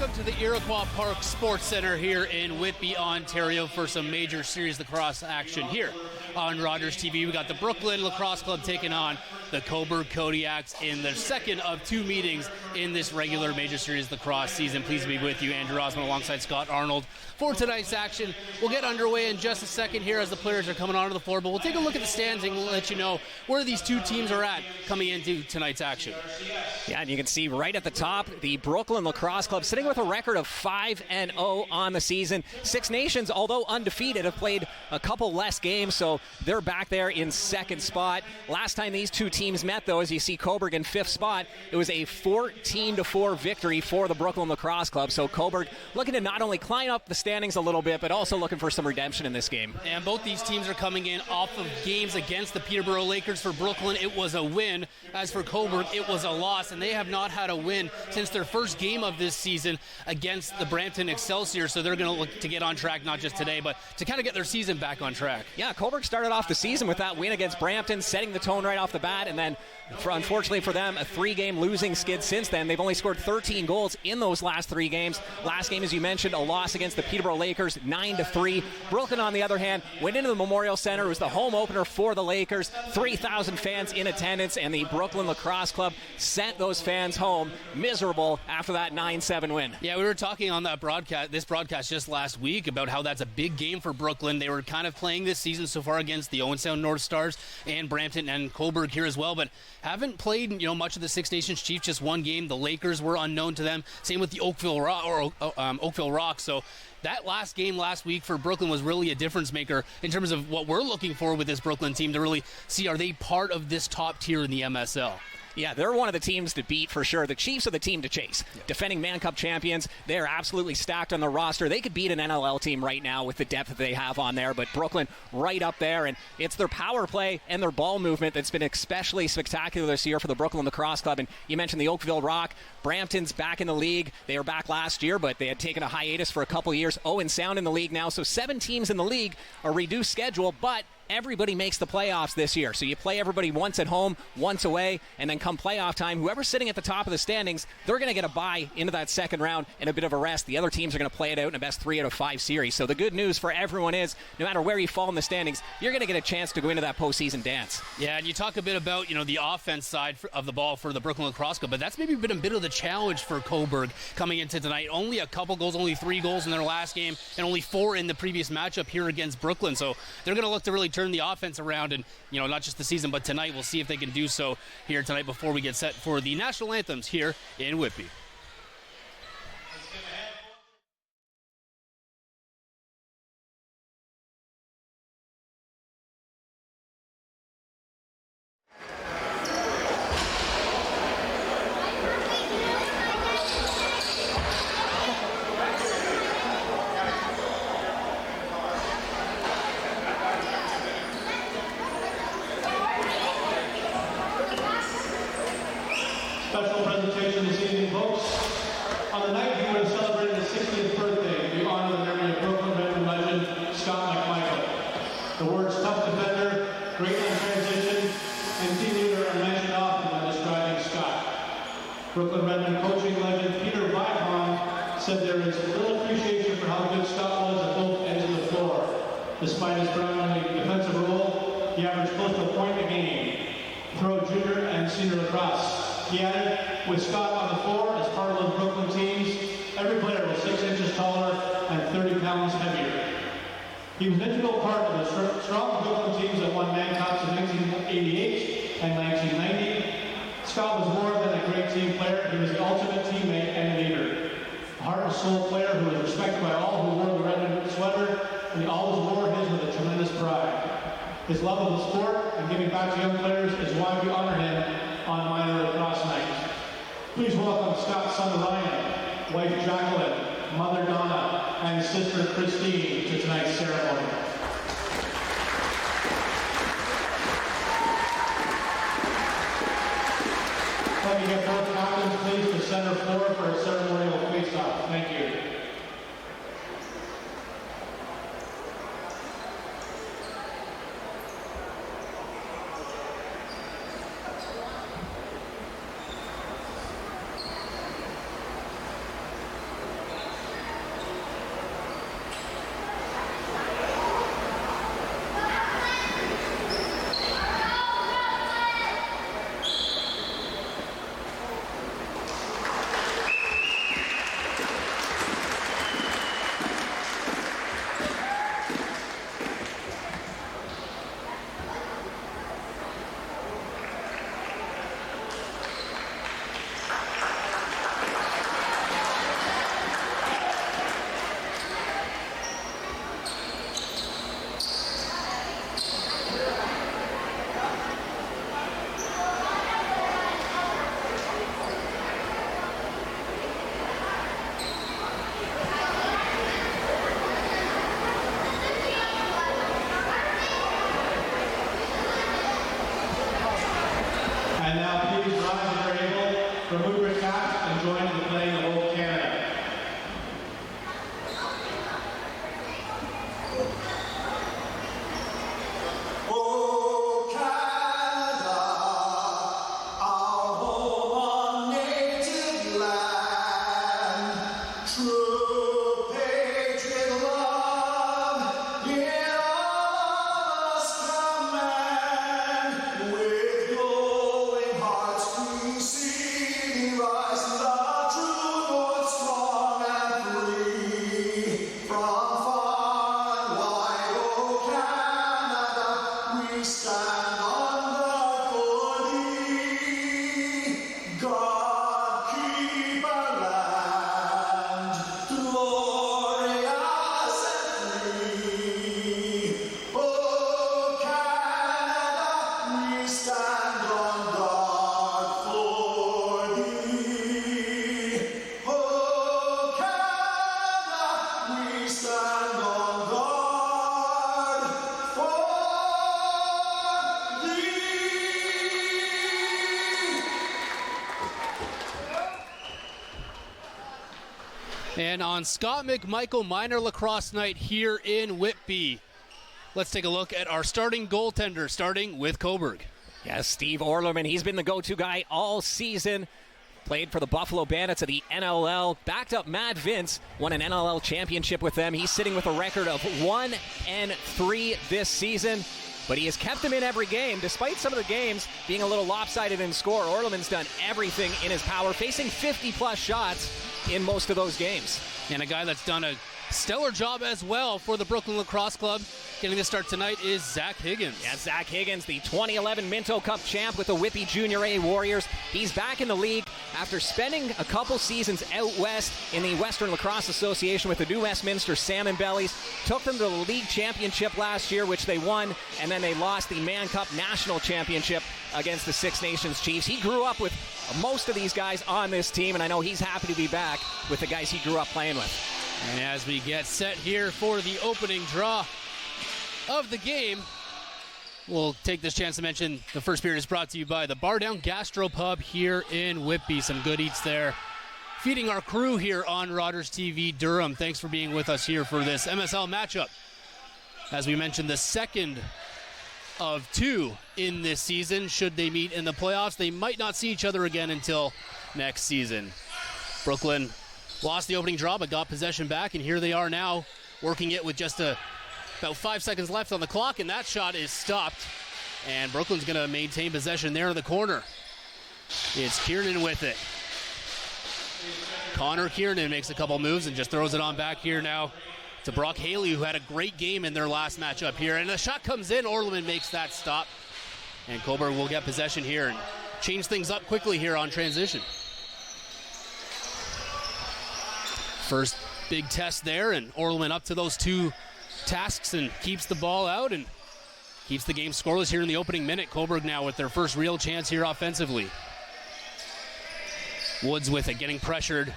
Welcome to the Iroquois Park Sports Centre here in Whitby, Ontario for some major series lacrosse action here on RogersTV. We got the Brooklin Lacrosse Club taking on the Cobourg Kodiaks in the second of two meetings in this regular major series lacrosse season. Pleased to be with you, Andrew Osmond, alongside Scott Arnold for tonight's action. We'll get underway in just a second here as the players are coming onto the floor, but we'll take a look at the standings and we'll let you know where these two teams are at coming into tonight's action. Yeah, and you can see right at the top, the Brooklin Lacrosse Club sitting with a record of 5-0 on the season. Six Nations, although undefeated, have played a couple less games, so they're back there in second spot. Last time these two teams met, though, as you see Cobourg in fifth spot, it was a 14-4 victory for the Brooklin Lacrosse Club. So Cobourg looking to not only climb up the standings a little bit, but also looking for some redemption in this game. And both these teams are coming in off of games against the Peterborough Lakers. For Brooklyn, it was a win. As for Cobourg, it was a loss, and they have not had a win since their first game of this season against the Brampton Excelsior. So they're going to look to get on track, not just today, but to kind of get their season back on track. Yeah, Cobourg started off the season with that win against Brampton, setting the tone right off the bat, and then unfortunately for them, a three-game losing skid since then. They've only scored 13 goals in those last three games. Last game, as you mentioned, a loss against the Peterborough Lakers, 9-3. Brooklyn, on the other hand, went into the Memorial Center. It was the home opener for the Lakers. 3,000 fans in attendance, and the Brooklyn Lacrosse Club sent those fans home miserable after that 9-7 win. Yeah, we were talking on that broadcast just last week about how that's a big game for Brooklyn. They were kind of playing this season so far against the Owen Sound North Stars and Brampton and Cobourg here as well, but haven't played much of the Six Nations Chiefs, just one game. The Lakers were unknown to them. Same with the Oakville Rock. So that last game last week for Brooklyn was really a difference maker in terms of what we're looking for with this Brooklyn team to really see, are they part of this top tier in the MSL? Yeah, they're one of the teams to beat for sure. The Chiefs are the team to chase. Yeah. Defending Man Cup champions, they're absolutely stacked on the roster. They could beat an NLL team right now with the depth that they have on there, but Brooklyn right up there, and it's their power play and their ball movement that's been especially spectacular this year for the Brooklyn Lacrosse Club. And you mentioned the Oakville Rock. Brampton's back in the league. They were back last year, but they had taken a hiatus for a couple years. Owen Sound in the league now, so 7 teams in the league, a reduced schedule, but everybody makes the playoffs this year. So you play everybody once at home, once away, and then come playoff time, whoever's sitting at the top of the standings, they're going to get a bye into that second round and a bit of a rest. The other teams are going to play it out in a best 3 out of 5 series. So the good news for everyone is, no matter where you fall in the standings, you're going to get a chance to go into that postseason dance. Yeah, and you talk a bit about, the offense side of the ball for the Brooklyn Lacrosse Club, but that's maybe been a bit of the challenge for Cobourg coming into tonight. Only a couple goals, only 3 goals in their last game, and only 4 in the previous matchup here against Brooklyn. So they're going to look to really turn the offense around, and not just the season but tonight. We'll see if they can do so here tonight before we get set for the national anthems here in Whitby. Special presentation this evening, folks. On the night he would have celebrated his 60th birthday, we honor the memory of Brooklyn veteran legend Scott McMichael. The words tough defender, great on transition, and team leader are mentioned often when describing Scott. Brooklyn Redmond coaching legend Peter Weidhorn said there is little appreciation for how good Scott was at both ends of the floor. Despite his predominantly defensive role, he averaged close to a point a game. Throw junior and senior lacrosse. He added, with Scott on the floor as part of those Brooklyn teams, every player was 6 inches taller and 30 pounds heavier. He was an integral part of the strong Brooklyn teams that won Man Cups in 1988 and 1990. Scott was more than a great team player. He was the ultimate teammate and leader. A heart and soul player who was respected by all who wore the red sweater, and he always wore his with a tremendous pride. His love of the sport and giving back to young players is why we honor him on Minor Lacrosse Night. Please welcome Scott's son Ryan, wife Jacqueline, mother Donna, and sister Christine to tonight's ceremony. Let me get both captains please to center floor for a ceremonial face-off. Thank you. And now please rise if you're able, remove your caps and join in the playing of Old Canada. And on Scott McMichael Minor Lacrosse Night here in Whitby, let's take a look at our starting goaltender, starting with Cobourg. Yes, Steve Orlerman, he's been the go-to guy all season. Played for the Buffalo Bandits of the NLL. Backed up Matt Vince, won an NLL championship with them. He's sitting with a record of 1-3 this season. But he has kept them in every game, despite some of the games being a little lopsided in score. Orlerman's done everything in his power, facing 50-plus shots in most of those games. And a guy that's done a stellar job as well for the Brooklyn Lacrosse Club. Getting the start tonight is Zach Higgins. Yeah, Zach Higgins, the 2011 Minto Cup champ with the Whitby Junior A Warriors. He's back in the league after spending a couple seasons out west in the Western Lacrosse Association with the New Westminster Salmon Bellies. Took them to the league championship last year, which they won, and then they lost the Man Cup National Championship against the Six Nations Chiefs. He grew up with most of these guys on this team, and I know he's happy to be back with the guys he grew up playing with. And as we get set here for the opening draw of the game, we'll take this chance to mention the first period is brought to you by the Bar Down Gastropub here in Whitby. Some good eats there. Feeding our crew here on RogersTV Durham. Thanks for being with us here for this MSL matchup. As we mentioned, the second of two in this season. Should they meet in the playoffs, they might not see each other again until next season. Brooklyn lost the opening draw but got possession back, and here they are now working it with just about 5 seconds left on the clock, and that shot is stopped. And Brooklyn's going to maintain possession there in the corner. It's Kiernan with it. Connor Kiernan makes a couple moves and just throws it on back here now to Brock Haley, who had a great game in their last matchup here. And the shot comes in. Orlerman makes that stop. And Cobourg will get possession here and change things up quickly here on transition. First big test there, and Orlerman up to those two tasks and keeps the ball out and keeps the game scoreless here in the opening minute. Cobourg now with their first real chance here offensively. Woods with it, getting pressured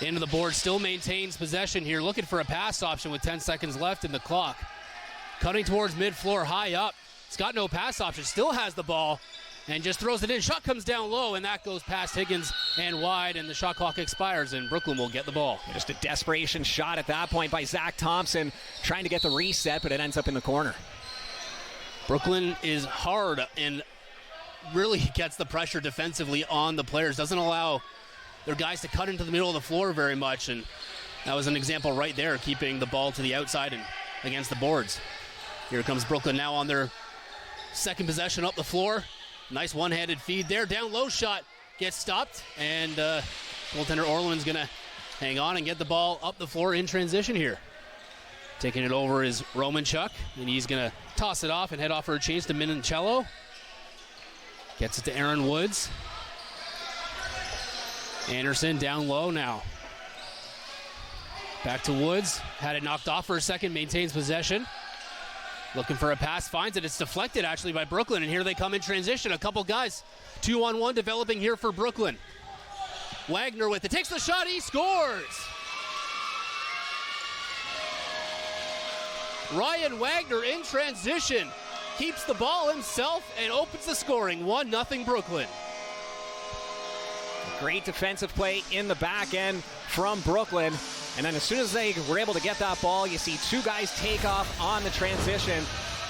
into the board, still maintains possession here, looking for a pass option with 10 seconds left in the clock. Cutting towards mid-floor, high up. It's got no pass option, still has the ball, and just throws it in. Shot comes down low, and that goes past Higgins and wide, and the shot clock expires, and Brooklyn will get the ball. Just a desperation shot at that point by Zach Thompson, trying to get the reset, but it ends up in the corner. Brooklyn is hard and really gets the pressure defensively on the players. Doesn't allow their guys to cut into the middle of the floor very much, and that was an example right there, keeping the ball to the outside and against the boards. Here comes Brooklyn now on their second possession up the floor. Nice one-handed feed there. Down low shot gets stopped, and goaltender Orlerman's going to hang on and get the ball up the floor in transition here. Taking it over is Romanchuk, and he's going to toss it off and head off for a change to Minincello. Gets it to Aaron Woods. Anderson down low now. Back to Woods. Had it knocked off for a second, maintains possession. Looking for a pass, finds it. It's deflected actually by Brooklyn, and here they come in transition. A couple guys, 2-on-1 developing here for Brooklyn. Wagner with it, takes the shot, he scores! Ryan Wagner in transition, keeps the ball himself and opens the scoring. 1-0 Brooklyn. Great defensive play in the back end from Brooklyn. And then as soon as they were able to get that ball, you see two guys take off on the transition.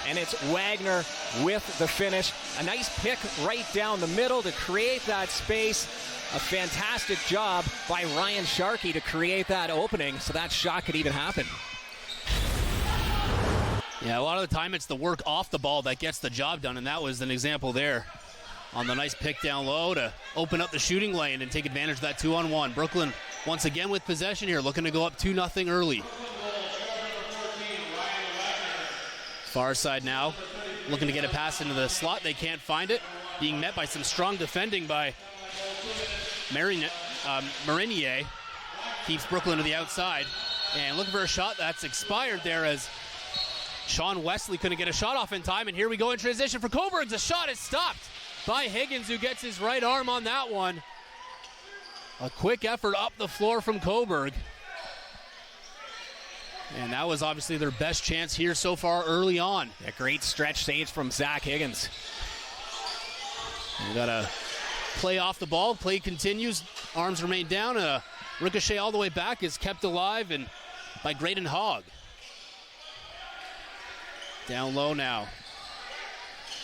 And it's Wagner with the finish. A nice pick right down the middle to create that space. A fantastic job by Ryan Sharkey to create that opening so that shot could even happen. Yeah, a lot of the time it's the work off the ball that gets the job done, and that was an example there on the nice pick down low to open up the shooting lane and take advantage of that 2-on-1. Brooklyn once again with possession here, looking to go up 2-0 early. Far side now, looking to get a pass into the slot. They can't find it. Being met by some strong defending by Marinier. Keeps Brooklyn to the outside. And looking for a shot that's expired there as Sean Wesley couldn't get a shot off in time. And here we go in transition for Cobourg. The shot is stopped by Higgins, who gets his right arm on that one. A quick effort up the floor from Cobourg. And that was obviously their best chance here so far early on. A great stretch save from Zach Higgins. We got a play off the ball. Play continues. Arms remain down. A ricochet all the way back is kept alive and by Graydon Hogg. Down low now.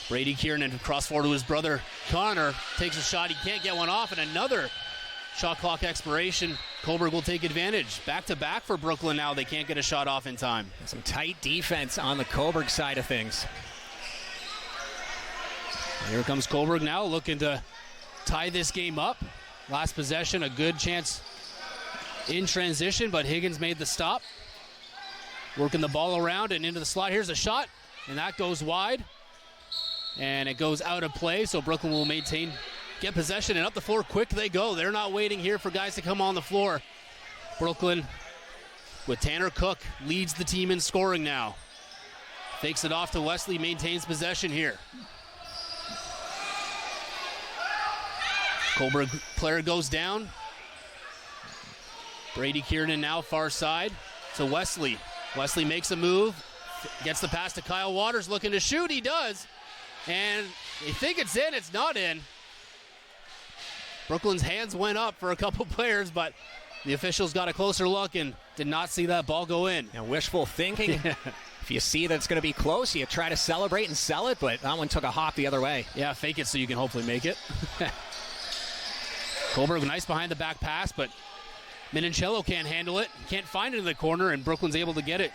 Brady Kiernan cross forward to his brother Connor. Takes a shot. He can't get one off. And another shot clock expiration. Cobourg will take advantage. Back to back for Brooklyn now. They can't get a shot off in time. Some tight defense on the Cobourg side of things. Here comes Cobourg now looking to tie this game up. Last possession, a good chance in transition, but Higgins made the stop. Working the ball around and into the slot. Here's a shot, and that goes wide. And it goes out of play, so Brooklyn will get possession, and up the floor quick they go. They're not waiting here for guys to come on the floor. Brooklyn, with Tanner Cook, leads the team in scoring now. Fakes it off to Wesley, maintains possession here. Cobourg player goes down. Brady Kiernan now far side to Wesley. Wesley makes a move, gets the pass to Kyle Waters, looking to shoot. He does. And they think it's in, it's not in. Brooklyn's hands went up for a couple players, but the officials got a closer look and did not see that ball go in. Now, wishful thinking. If you see that it's going to be close, you try to celebrate and sell it, but that one took a hop the other way. Yeah, fake it so you can hopefully make it. Cobourg, nice behind the back pass, but Minincello can't handle it. Can't find it in the corner, and Brooklyn's able to get it.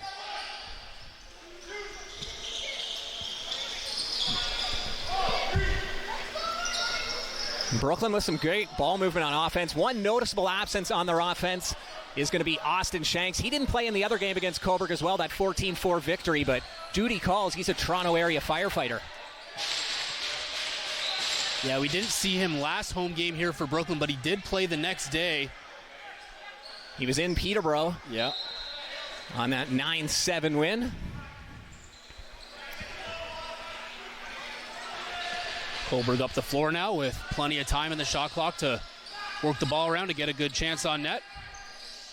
Brooklyn with some great ball movement on offense. One noticeable absence on their offense is going to be Austin Shanks. He didn't play in the other game against Cobourg as well, that 14-4 victory, but duty calls. He's a Toronto area firefighter. Yeah, we didn't see him last home game here for Brooklyn, but he did play the next day. He was in Peterborough. Yeah. On that 9-7 win. Cobourg up the floor now with plenty of time in the shot clock to work the ball around to get a good chance on net.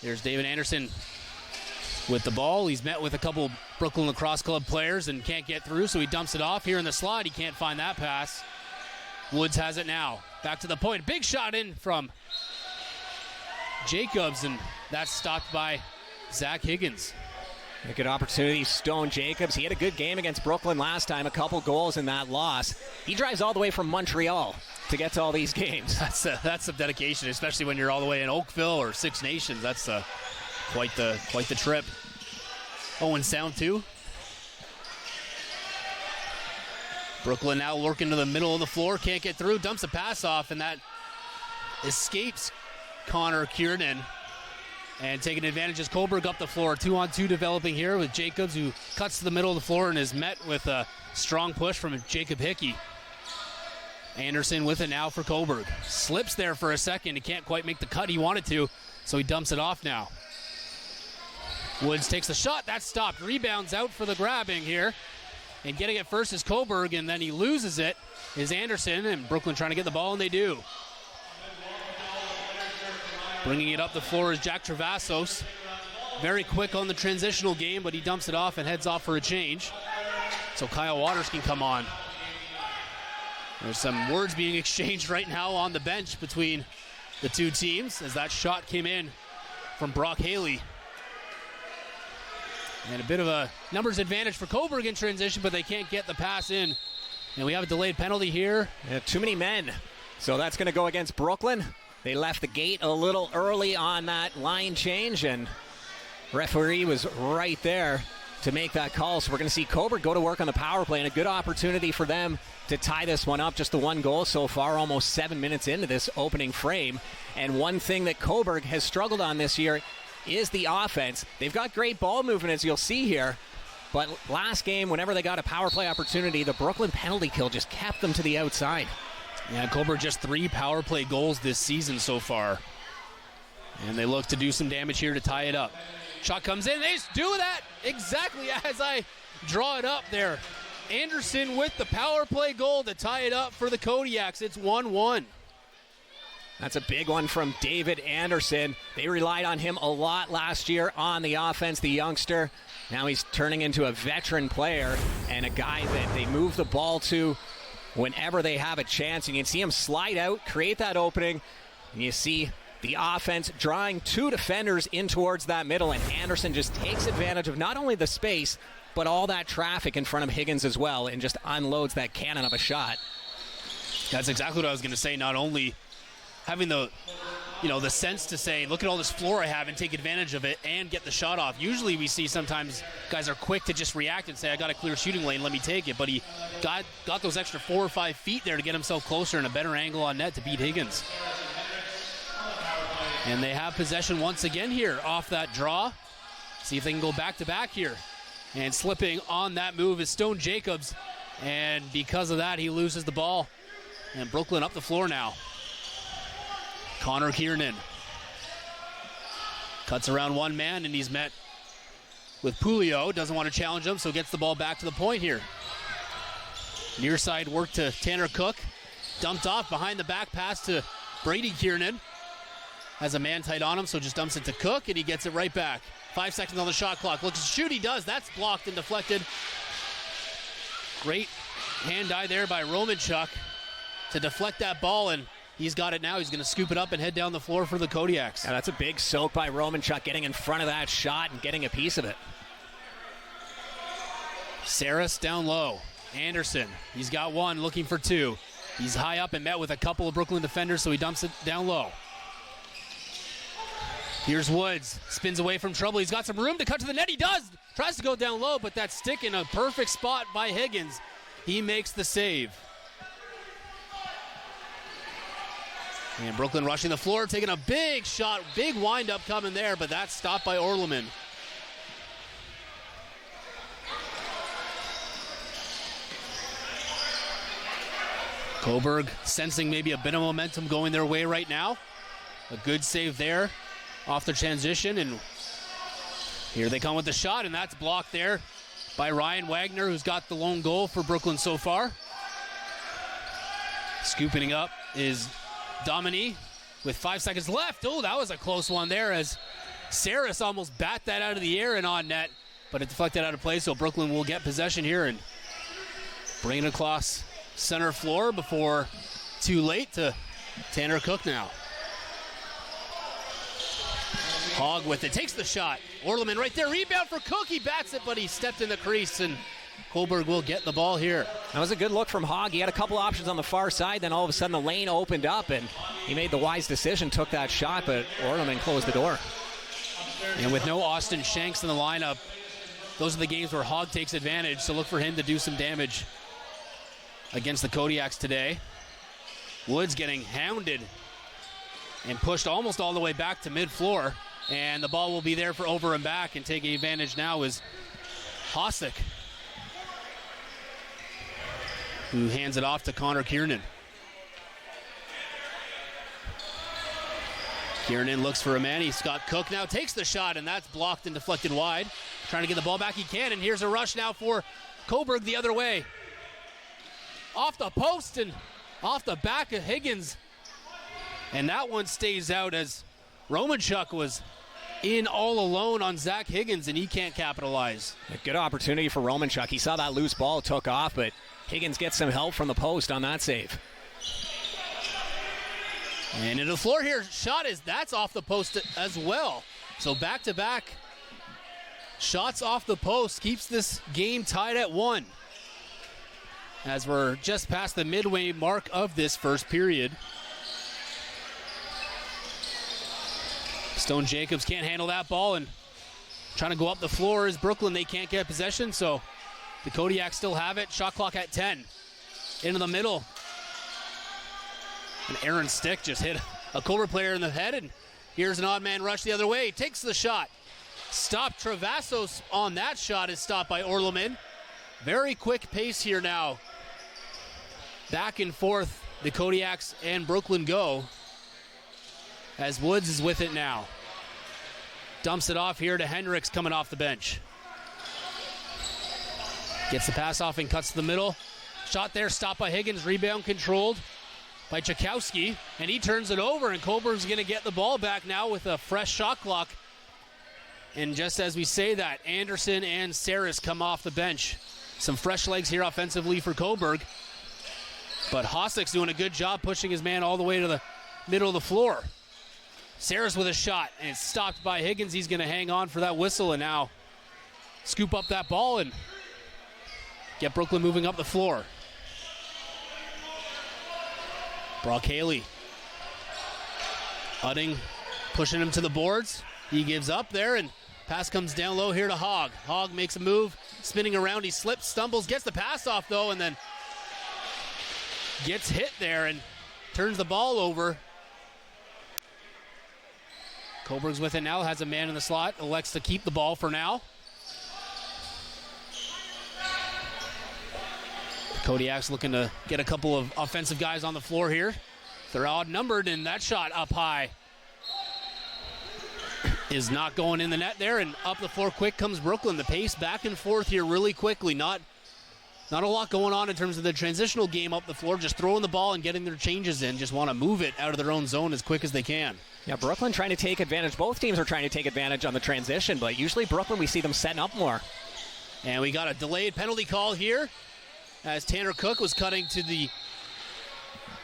There's David Anderson with the ball. He's met with a couple Brooklyn Lacrosse Club players and can't get through, so he dumps it off here in the slot. He can't find that pass. Woods has it now. Back to the point. Big shot in from Jacobs, and that's stopped by Zach Higgins. A good opportunity, Stone Jacobs. He had a good game against Brooklyn last time, a couple goals in that loss. He drives all the way from Montreal to get to all these games. That's some dedication, especially when you're all the way in Oakville or Six Nations. That's quite the trip. Oh, and sound too. Brooklyn now working to the middle of the floor, can't get through, dumps a pass off, and that escapes Connor Kiernan. And taking advantage as Cobourg up the floor. 2-on-2 developing here with Jacobs, who cuts to the middle of the floor and is met with a strong push from Jacob Hickey. Anderson with it now for Cobourg. Slips there for a second. He can't quite make the cut he wanted to, so he dumps it off now. Woods takes the shot. That's stopped. Rebounds out for the grabbing here. And getting it first is Cobourg, and then he loses it is Anderson, and Brooklyn trying to get the ball, and they do. Bringing it up the floor is Jack Travassos. Very quick on the transitional game, but he dumps it off and heads off for a change. So Kyle Waters can come on. There's some words being exchanged right now on the bench between the two teams as that shot came in from Brock Haley. And a bit of a numbers advantage for Cobourg in transition, but they can't get the pass in. And we have a delayed penalty here. Yeah, too many men. So that's going to go against Brooklyn. They left the gate a little early on that line change, and referee was right there to make that call. So we're going to see Cobourg go to work on the power play, and a good opportunity for them to tie this one up. Just the one goal so far, almost 7 minutes into this opening frame. And one thing that Cobourg has struggled on this year is the offense. They've got great ball movement, as you'll see here. But last game, whenever they got a power play opportunity, the Brooklyn penalty kill just kept them to the outside. Yeah, Cobourg just 3 power play goals this season so far. And they look to do some damage here to tie it up. Shot comes in. They just do that exactly as I draw it up there. Anderson with the power play goal to tie it up for the Kodiaks. It's 1-1. That's a big one from David Anderson. They relied on him a lot last year on the offense, the youngster. Now he's turning into a veteran player and a guy that they move the ball to whenever they have a chance. And you can see him slide out, create that opening. And you see the offense drawing 2 defenders in towards that middle. And Anderson just takes advantage of not only the space, but all that traffic in front of Higgins as well, and just unloads that cannon of a shot. That's exactly what I was going to say. Not only having the sense to say, look at all this floor I have and take advantage of it and get the shot off. Usually we see sometimes guys are quick to just react and say, I got a clear shooting lane, let me take it. But he got those extra 4 or 5 feet there to get himself closer and a better angle on net to beat Higgins. And they have possession once again here off that draw. See if they can go back-to-back here. And slipping on that move is Stone Jacobs. And because of that, he loses the ball. And Brooklyn up the floor now. Connor Kiernan cuts around one man, and he's met with Pulio. Doesn't want to challenge him, so gets the ball back to the point here. Near side work to Tanner Cook. Dumped off behind the back pass to Brady Kiernan. Has a man tight on him, so just dumps it to Cook, and he gets it right back. 5 seconds on the shot clock. Looks to shoot, he does. That's blocked and deflected. Great hand-eye there by Romanchuk to deflect that ball, and he's got it now. He's going to scoop it up and head down the floor for the Kodiaks. Yeah, that's a big soak by Romanchuk, getting in front of that shot and getting a piece of it. Saris down low. Anderson, he's got one, looking for 2. He's high up and met with a couple of Brooklyn defenders, so he dumps it down low. Here's Woods, spins away from trouble. He's got some room to cut to the net. He does. Tries to go down low, but that stick in a perfect spot by Higgins. He makes the save. And Brooklyn rushing the floor, taking a big shot, big windup coming there, but that's stopped by Orleman. Cobourg sensing maybe a bit of momentum going their way right now. A good save there off the transition, and here they come with the shot, and that's blocked there by Ryan Wagner, who's got the lone goal for Brooklyn so far. Scooping up is Domini with 5 seconds left. Oh, that was a close one there as Saris almost bat that out of the air and on net, but it deflected out of play, so Brooklyn will get possession here and bring it across center floor before too late to Tanner Cook now. Hogg with it, takes the shot. Orleman right there, rebound for Cook. He bats it, but he stepped in the crease, and Cobourg will get the ball here. That was a good look from Hogg. He had a couple options on the far side, then all of a sudden the lane opened up, and he made the wise decision, took that shot, but Orleman closed the door. And with no Austin Shanks in the lineup, those are the games where Hogg takes advantage, so look for him to do some damage against the Kodiaks today. Woods getting hounded and pushed almost all the way back to mid-floor. And the ball will be there for over and back, and taking advantage now is Hossack, who hands it off to Connor Kiernan. Kiernan looks for a man. He's got Cook now, takes the shot, and that's blocked and deflected wide. Trying to get the ball back, he can, and here's a rush now for Cobourg the other way. Off the post and off the back of Higgins. And that one stays out as Romanchuk was in all alone on Zach Higgins, and he can't capitalize. A good opportunity for Romanchuk. He saw that loose ball, took off, but Higgins gets some help from the post on that save. And into the floor here. That's off the post as well. So back-to-back shots off the post keeps this game tied at 1. As we're just past the midway mark of this first period. Stone Jacobs can't handle that ball, and trying to go up the floor is Brooklyn. They can't get possession, so the Kodiaks still have it. Shot clock at 10. Into the middle. And Aaron Stick just hit a Cobourg player in the head, and here's an odd man rush the other way. Takes the shot. Stopped. Travasos on that shot is stopped by Orleman. Very quick pace here now. Back and forth the Kodiaks and Brooklyn go. As Woods is with it now. Dumps it off here to Hendricks coming off the bench. Gets the pass off and cuts to the middle. Shot there, stopped by Higgins. Rebound controlled by Chakowski. And he turns it over, and Cobourg's going to get the ball back now with a fresh shot clock. And just as we say that, Anderson and Saris come off the bench. Some fresh legs here offensively for Cobourg. But Hossack's doing a good job pushing his man all the way to the middle of the floor. Saris with a shot, and it's stopped by Higgins. He's going to hang on for that whistle and now scoop up that ball and get Brooklyn moving up the floor. Brock Haley. Udding pushing him to the boards. He gives up there, and pass comes down low here to Hogg. Hogg makes a move, spinning around. He slips, stumbles, gets the pass off, though, and then gets hit there and turns the ball over. Cobourg's with it now, has a man in the slot, elects to keep the ball for now. The Kodiaks looking to get a couple of offensive guys on the floor here. They're odd-numbered, and that shot up high is not going in the net there, and up the floor quick comes Brooklyn. The pace back and forth here really quickly. Not a lot going on in terms of the transitional game up the floor, just throwing the ball and getting their changes in. Just want to move it out of their own zone as quick as they can. Yeah, Brooklyn trying to take advantage. Both teams are trying to take advantage on the transition, but usually Brooklyn, we see them setting up more. And we got a delayed penalty call here as Tanner Cook was cutting to the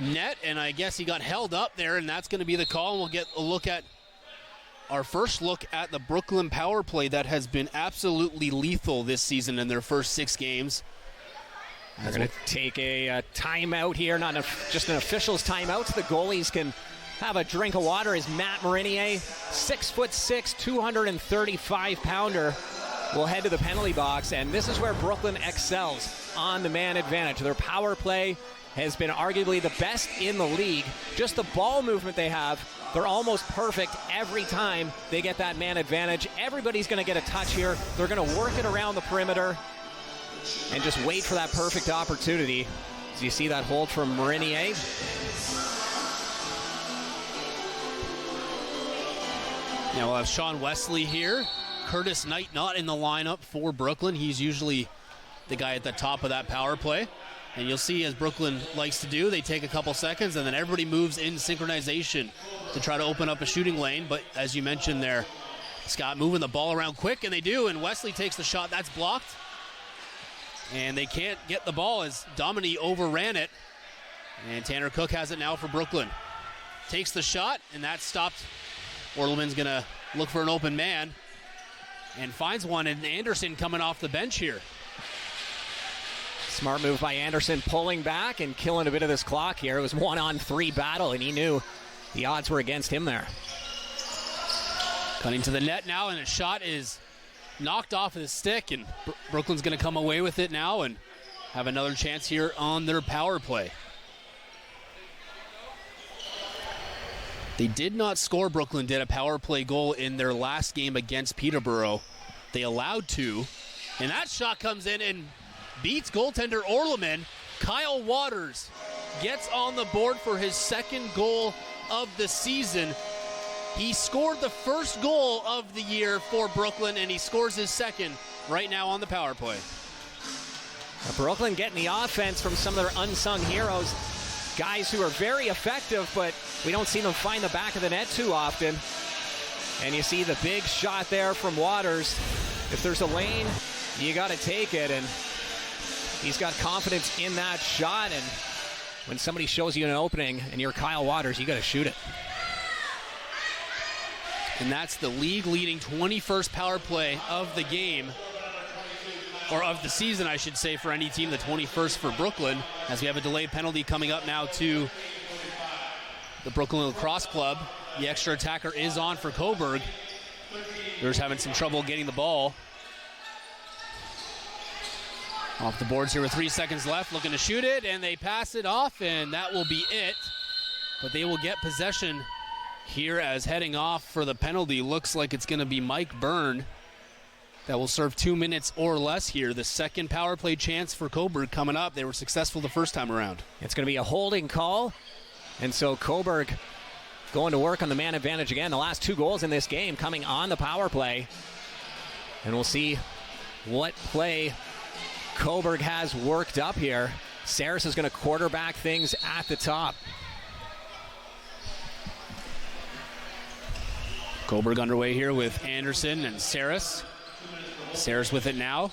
net, and I guess he got held up there, and that's going to be the call. And we'll get a look at our first look at the Brooklyn power play that has been absolutely lethal this season in their first 6 games. They're going to take a timeout here, not just an official's timeout, so the goalies can have a drink of water. As Matt Marinier, 6'6", 235-pounder, will head to the penalty box, and this is where Brooklyn excels on the man advantage. Their power play has been arguably the best in the league. Just the ball movement they have, they're almost perfect every time they get that man advantage. Everybody's going to get a touch here. They're going to work it around the perimeter and just wait for that perfect opportunity. As you see that hold from Marinier. Now we'll have Sean Wesley here. Curtis Knight not in the lineup for Brooklyn. He's usually the guy at the top of that power play. And you'll see, as Brooklyn likes to do, they take a couple seconds and then everybody moves in synchronization to try to open up a shooting lane. But as you mentioned there, Scott moving the ball around quick, and they do. And Wesley takes the shot. That's blocked. And they can't get the ball as Domini overran it. And Tanner Cook has it now for Brooklyn. Takes the shot, and that's stopped. Orleman's going to look for an open man and finds one, and Anderson coming off the bench here. Smart move by Anderson, pulling back and killing a bit of this clock here. It was 1-on-3 battle, and he knew the odds were against him there. Cutting to the net now, and a shot is knocked off his stick, and Brooklyn's going to come away with it now and have another chance here on their power play. They did not score, Brooklyn did, a power play goal in their last game against Peterborough. They allowed 2, and that shot comes in and beats goaltender Orleman. Kyle Waters gets on the board for his second goal of the season. He scored the first goal of the year for Brooklyn, and he scores his second right now on the power play. Brooklyn getting the offense from some of their unsung heroes. Guys who are very effective, but we don't see them find the back of the net too often. And you see the big shot there from Waters. If there's a lane, you got to take it. And he's got confidence in that shot. And when somebody shows you an opening and you're Kyle Waters, you got to shoot it. And that's the league-leading 21st power play of the game, or of the season, I should say, for any team, the 21st for Brooklyn, as we have a delayed penalty coming up now to the Brooklyn Lacrosse Club. The extra attacker is on for Cobourg. They're just having some trouble getting the ball. Off the boards here with 3 seconds left, looking to shoot it, and they pass it off, and that will be it. But they will get possession here as heading off for the penalty. Looks like it's going to be Mike Byrne. That will serve 2 minutes or less here. The second power play chance for Cobourg coming up. They were successful the first time around. It's going to be a holding call, and so Cobourg going to work on the man advantage again. The last 2 goals in this game coming on the power play. And we'll see what play Cobourg has worked up here. Saris is going to quarterback things at the top. Cobourg underway here with Anderson and Saris. Saris with it now.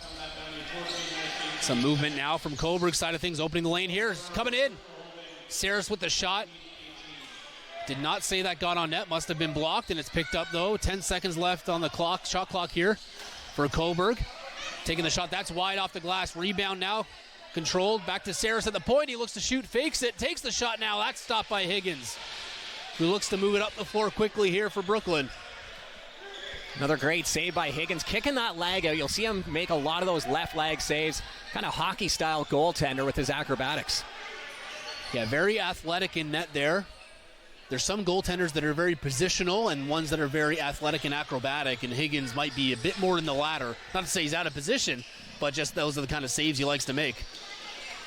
Some movement now from Cobourg's side of things, opening the lane here. Coming in. Saris with the shot. Did not say that got on net. Must have been blocked, and it's picked up, though. 10 seconds left on the clock, shot clock here for Cobourg. Taking the shot. That's wide off the glass. Rebound now. Controlled. Back to Saris at the point. He looks to shoot. Fakes it. Takes the shot now. That's stopped by Higgins, who looks to move it up the floor quickly here for Brooklyn. Another great save by Higgins. Kicking that leg out. You'll see him make a lot of those left leg saves. Kind of hockey-style goaltender with his acrobatics. Yeah, very athletic in net there. There's some goaltenders that are very positional and ones that are very athletic and acrobatic, and Higgins might be a bit more in the latter. Not to say he's out of position, but just those are the kind of saves he likes to make.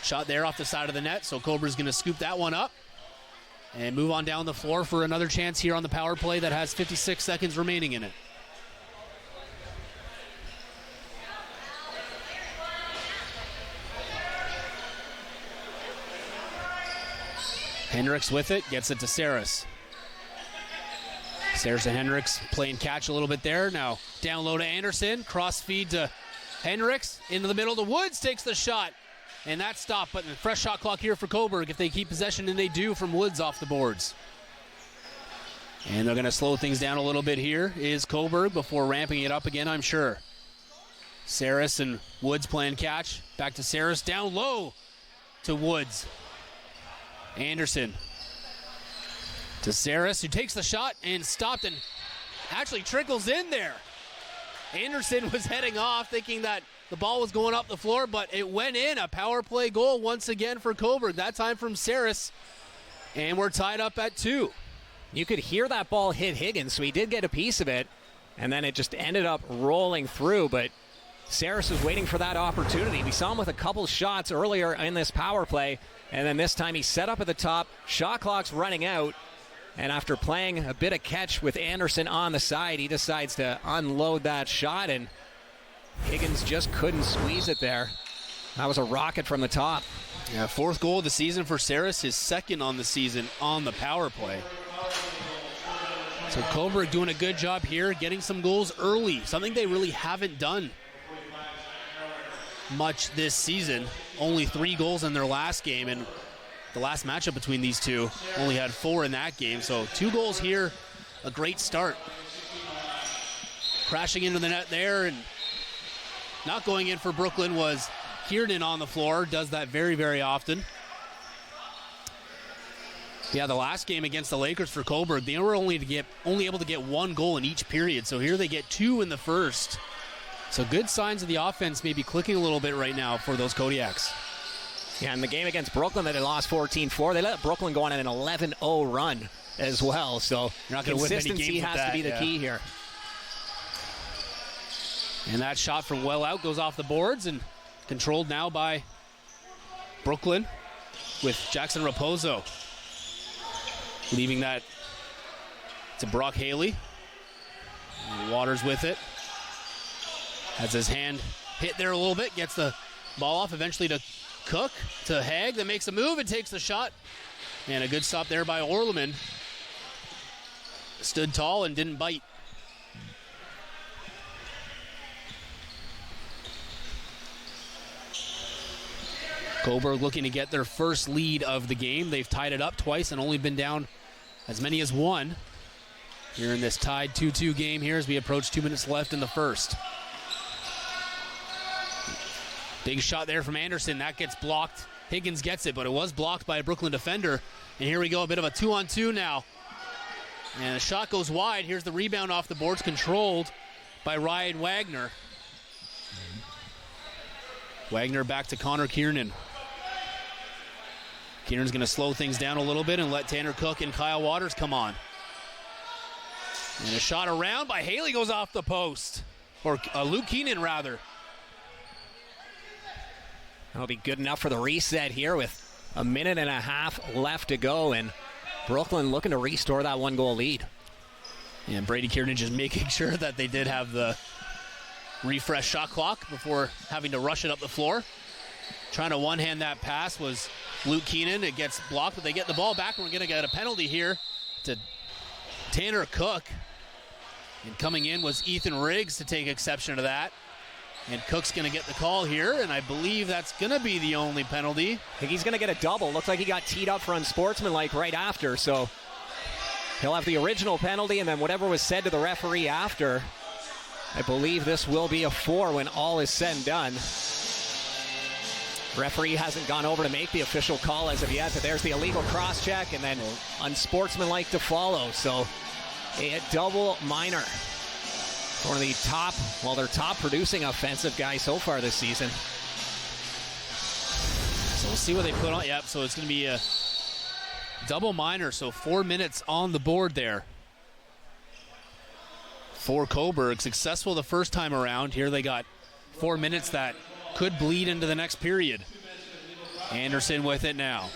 Shot there off the side of the net, so Cobourg's going to scoop that one up and move on down the floor for another chance here on the power play that has 56 seconds remaining in it. Hendricks with it, gets it to Saris. Saris and Hendricks playing catch a little bit there. Now down low to Anderson, cross feed to Hendricks, into the middle to Woods, takes the shot. And that stopped, but the fresh shot clock here for Cobourg if they keep possession, and they do, from Woods off the boards. And they're going to slow things down a little bit here, is Cobourg, before ramping it up again, I'm sure. Saris and Woods playing catch. Back to Saris, down low to Woods. Anderson to Saris, who takes the shot and stopped and actually trickles in there. Anderson was heading off thinking that the ball was going up the floor, but it went in. A power play goal once again for Cobourg, that time from Saris. And we're tied up at 2. You could hear that ball hit Higgins, so he did get a piece of it, and then it just ended up rolling through, but Saris was waiting for that opportunity. We saw him with a couple shots earlier in this power play, and then this time he set up at the top. Shot clock's running out, and after playing a bit of catch with Anderson on the side, he decides to unload that shot, and Higgins just couldn't squeeze it there. That was a rocket from the top. Yeah, 4th goal of the season for Saris, his 2nd on the season on the power play. So Cobourg doing a good job here, getting some goals early, something they really haven't done much this season. Only 3 goals in their last game, and the last matchup between these two only had 4 in that game. So 2 goals here, a great start. Crashing into the net there, and not going in for Brooklyn was Kiernan on the floor. Does that very, very often. Yeah, the last game against the Lakers for Cobourg, they were only able to get 1 goal in each period. So here they get 2 in the first. So good signs of the offense maybe clicking a little bit right now for those Kodiaks. Yeah, in the game against Brooklyn that they lost 14-4, they let Brooklyn go on an 11-0 run as well. So you're not going to win many consistency games has to be the key here. And that shot from well out goes off the boards and controlled now by Brooklyn with Jackson Raposo. Leaving that to Brock Haley. And Waters with it. Has his hand hit there a little bit. Gets the ball off eventually to Cook. To Haig that makes a move and takes the shot. And a good stop there by Orleman. Stood tall and didn't bite. Cobourg looking to get their first lead of the game. They've tied it up twice and only been down as many as one here in this tied 2-2 game here as we approach 2 minutes left in the first. Big shot there from Anderson. That gets blocked. Higgins gets it, but it was blocked by a Brooklyn defender. And here we go, a bit of a 2-on-2 now. And the shot goes wide. Here's the rebound off the boards, controlled by Ryan Wagner. Wagner back to Connor Kiernan. Kiernan's going to slow things down a little bit and let Tanner Cook and Kyle Waters come on. And a shot around by Haley goes off the post. Or Luke Keenan, rather. That'll be good enough for the reset here with a minute and a half left to go. And Brooklyn looking to restore that one-goal lead. And Brady Kiernan just making sure that they did have the refresh shot clock before having to rush it up the floor. Trying to one-hand that pass was Luke Keenan. It gets blocked, but they get the ball back. We're going to get a penalty here to Tanner Cook. And coming in was Ethan Riggs to take exception to that. And Cook's going to get the call here, and I believe that's going to be the only penalty. I think he's going to get a double. Looks like he got teed up for unsportsmanlike right after, so he'll have the original penalty, and then whatever was said to the referee after. I believe this will be a 4 when all is said and done. Referee hasn't gone over to make the official call as of yet, but there's the illegal cross-check, and then unsportsmanlike to follow. So a double minor. One of the top, well, their top producing offensive guy so far this season. So we'll see what they put on. Yep, so it's going to be a double minor, so 4 minutes on the board there for Cobourg. Successful the first time around. Here they got 4 minutes that could bleed into the next period. Anderson with it now.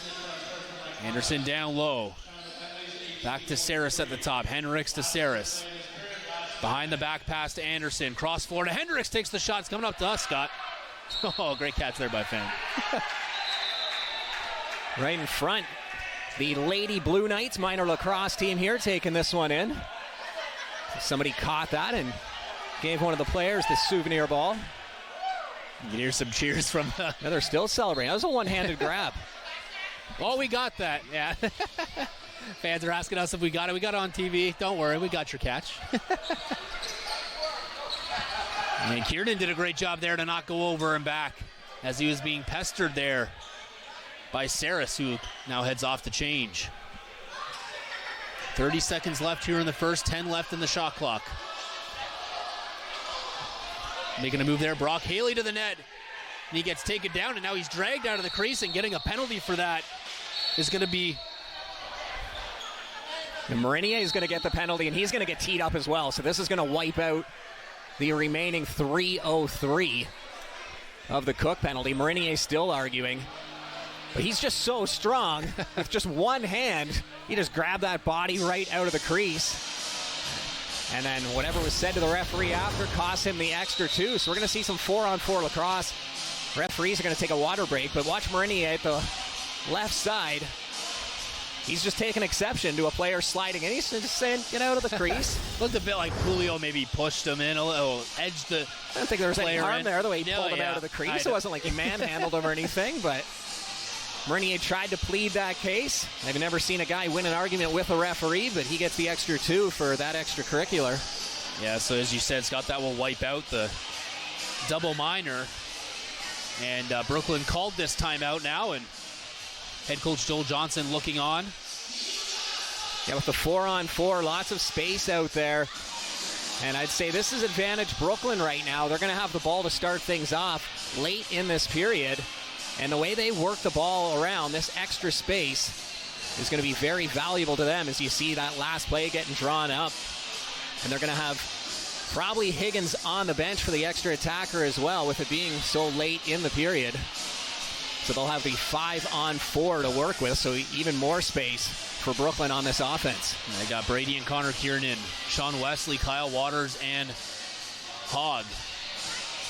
Anderson down low. Back to Saris at the top. Hendricks to Saris. Behind the back pass to Anderson. Cross floor to Hendricks. Takes the shot. It's coming up to us, Scott. Oh, great catch there by Fang. Right in front. The Lady Blue Knights minor lacrosse team here taking this one in. Somebody caught that and gave one of the players the souvenir ball. You can hear some cheers from Yeah, they're still celebrating. That was a one-handed grab. Oh, we got that. Yeah. Fans are asking us if we got it. We got it on TV. Don't worry, we got your catch. And Kiernan did a great job there to not go over and back as he was being pestered there by Saris, who now heads off to change. 30 seconds left here in the first, 10 left in the shot clock. Making a move there, Brock Haley to the net. And he gets taken down, and now he's dragged out of the crease, and getting a penalty for that is going to be... And Marinier is going to get the penalty, and he's going to get teed up as well. So this is going to wipe out the remaining 3:03 of the Cook penalty. Marinier still arguing. But he's just so strong. With just one hand, he just grabbed that body right out of the crease. And then whatever was said to the referee after cost him the extra 2. So we're going to see some 4-on-4 lacrosse. Referees are going to take a water break, but watch Marinier at the left side. He's just taking exception to a player sliding in. He's just saying, get out of the crease. Looked a bit like Julio maybe pushed him in a little, edged the I don't think there was any harm there, the way he pulled him yeah. out of the crease. It wasn't like he manhandled him or anything, but Marinier tried to plead that case. I've never seen a guy win an argument with a referee, but he gets the extra 2 for that extracurricular. Yeah, so as you said, Scott, that will wipe out the double minor. And Brooklyn called this timeout now, and head coach Joel Johnson looking on. Yeah, with the 4-on-4, lots of space out there. And I'd say this is advantage Brooklyn right now. They're going to have the ball to start things off late in this period. And the way they work the ball around, this extra space is going to be very valuable to them as you see that last play getting drawn up. And they're going to have probably Higgins on the bench for the extra attacker as well, with it being so late in the period. So they'll have the 5-on-4 to work with, so even more space for Brooklyn on this offense. And they got Brady and Connor Kiernan, Sean Wesley, Kyle Waters, and Hogg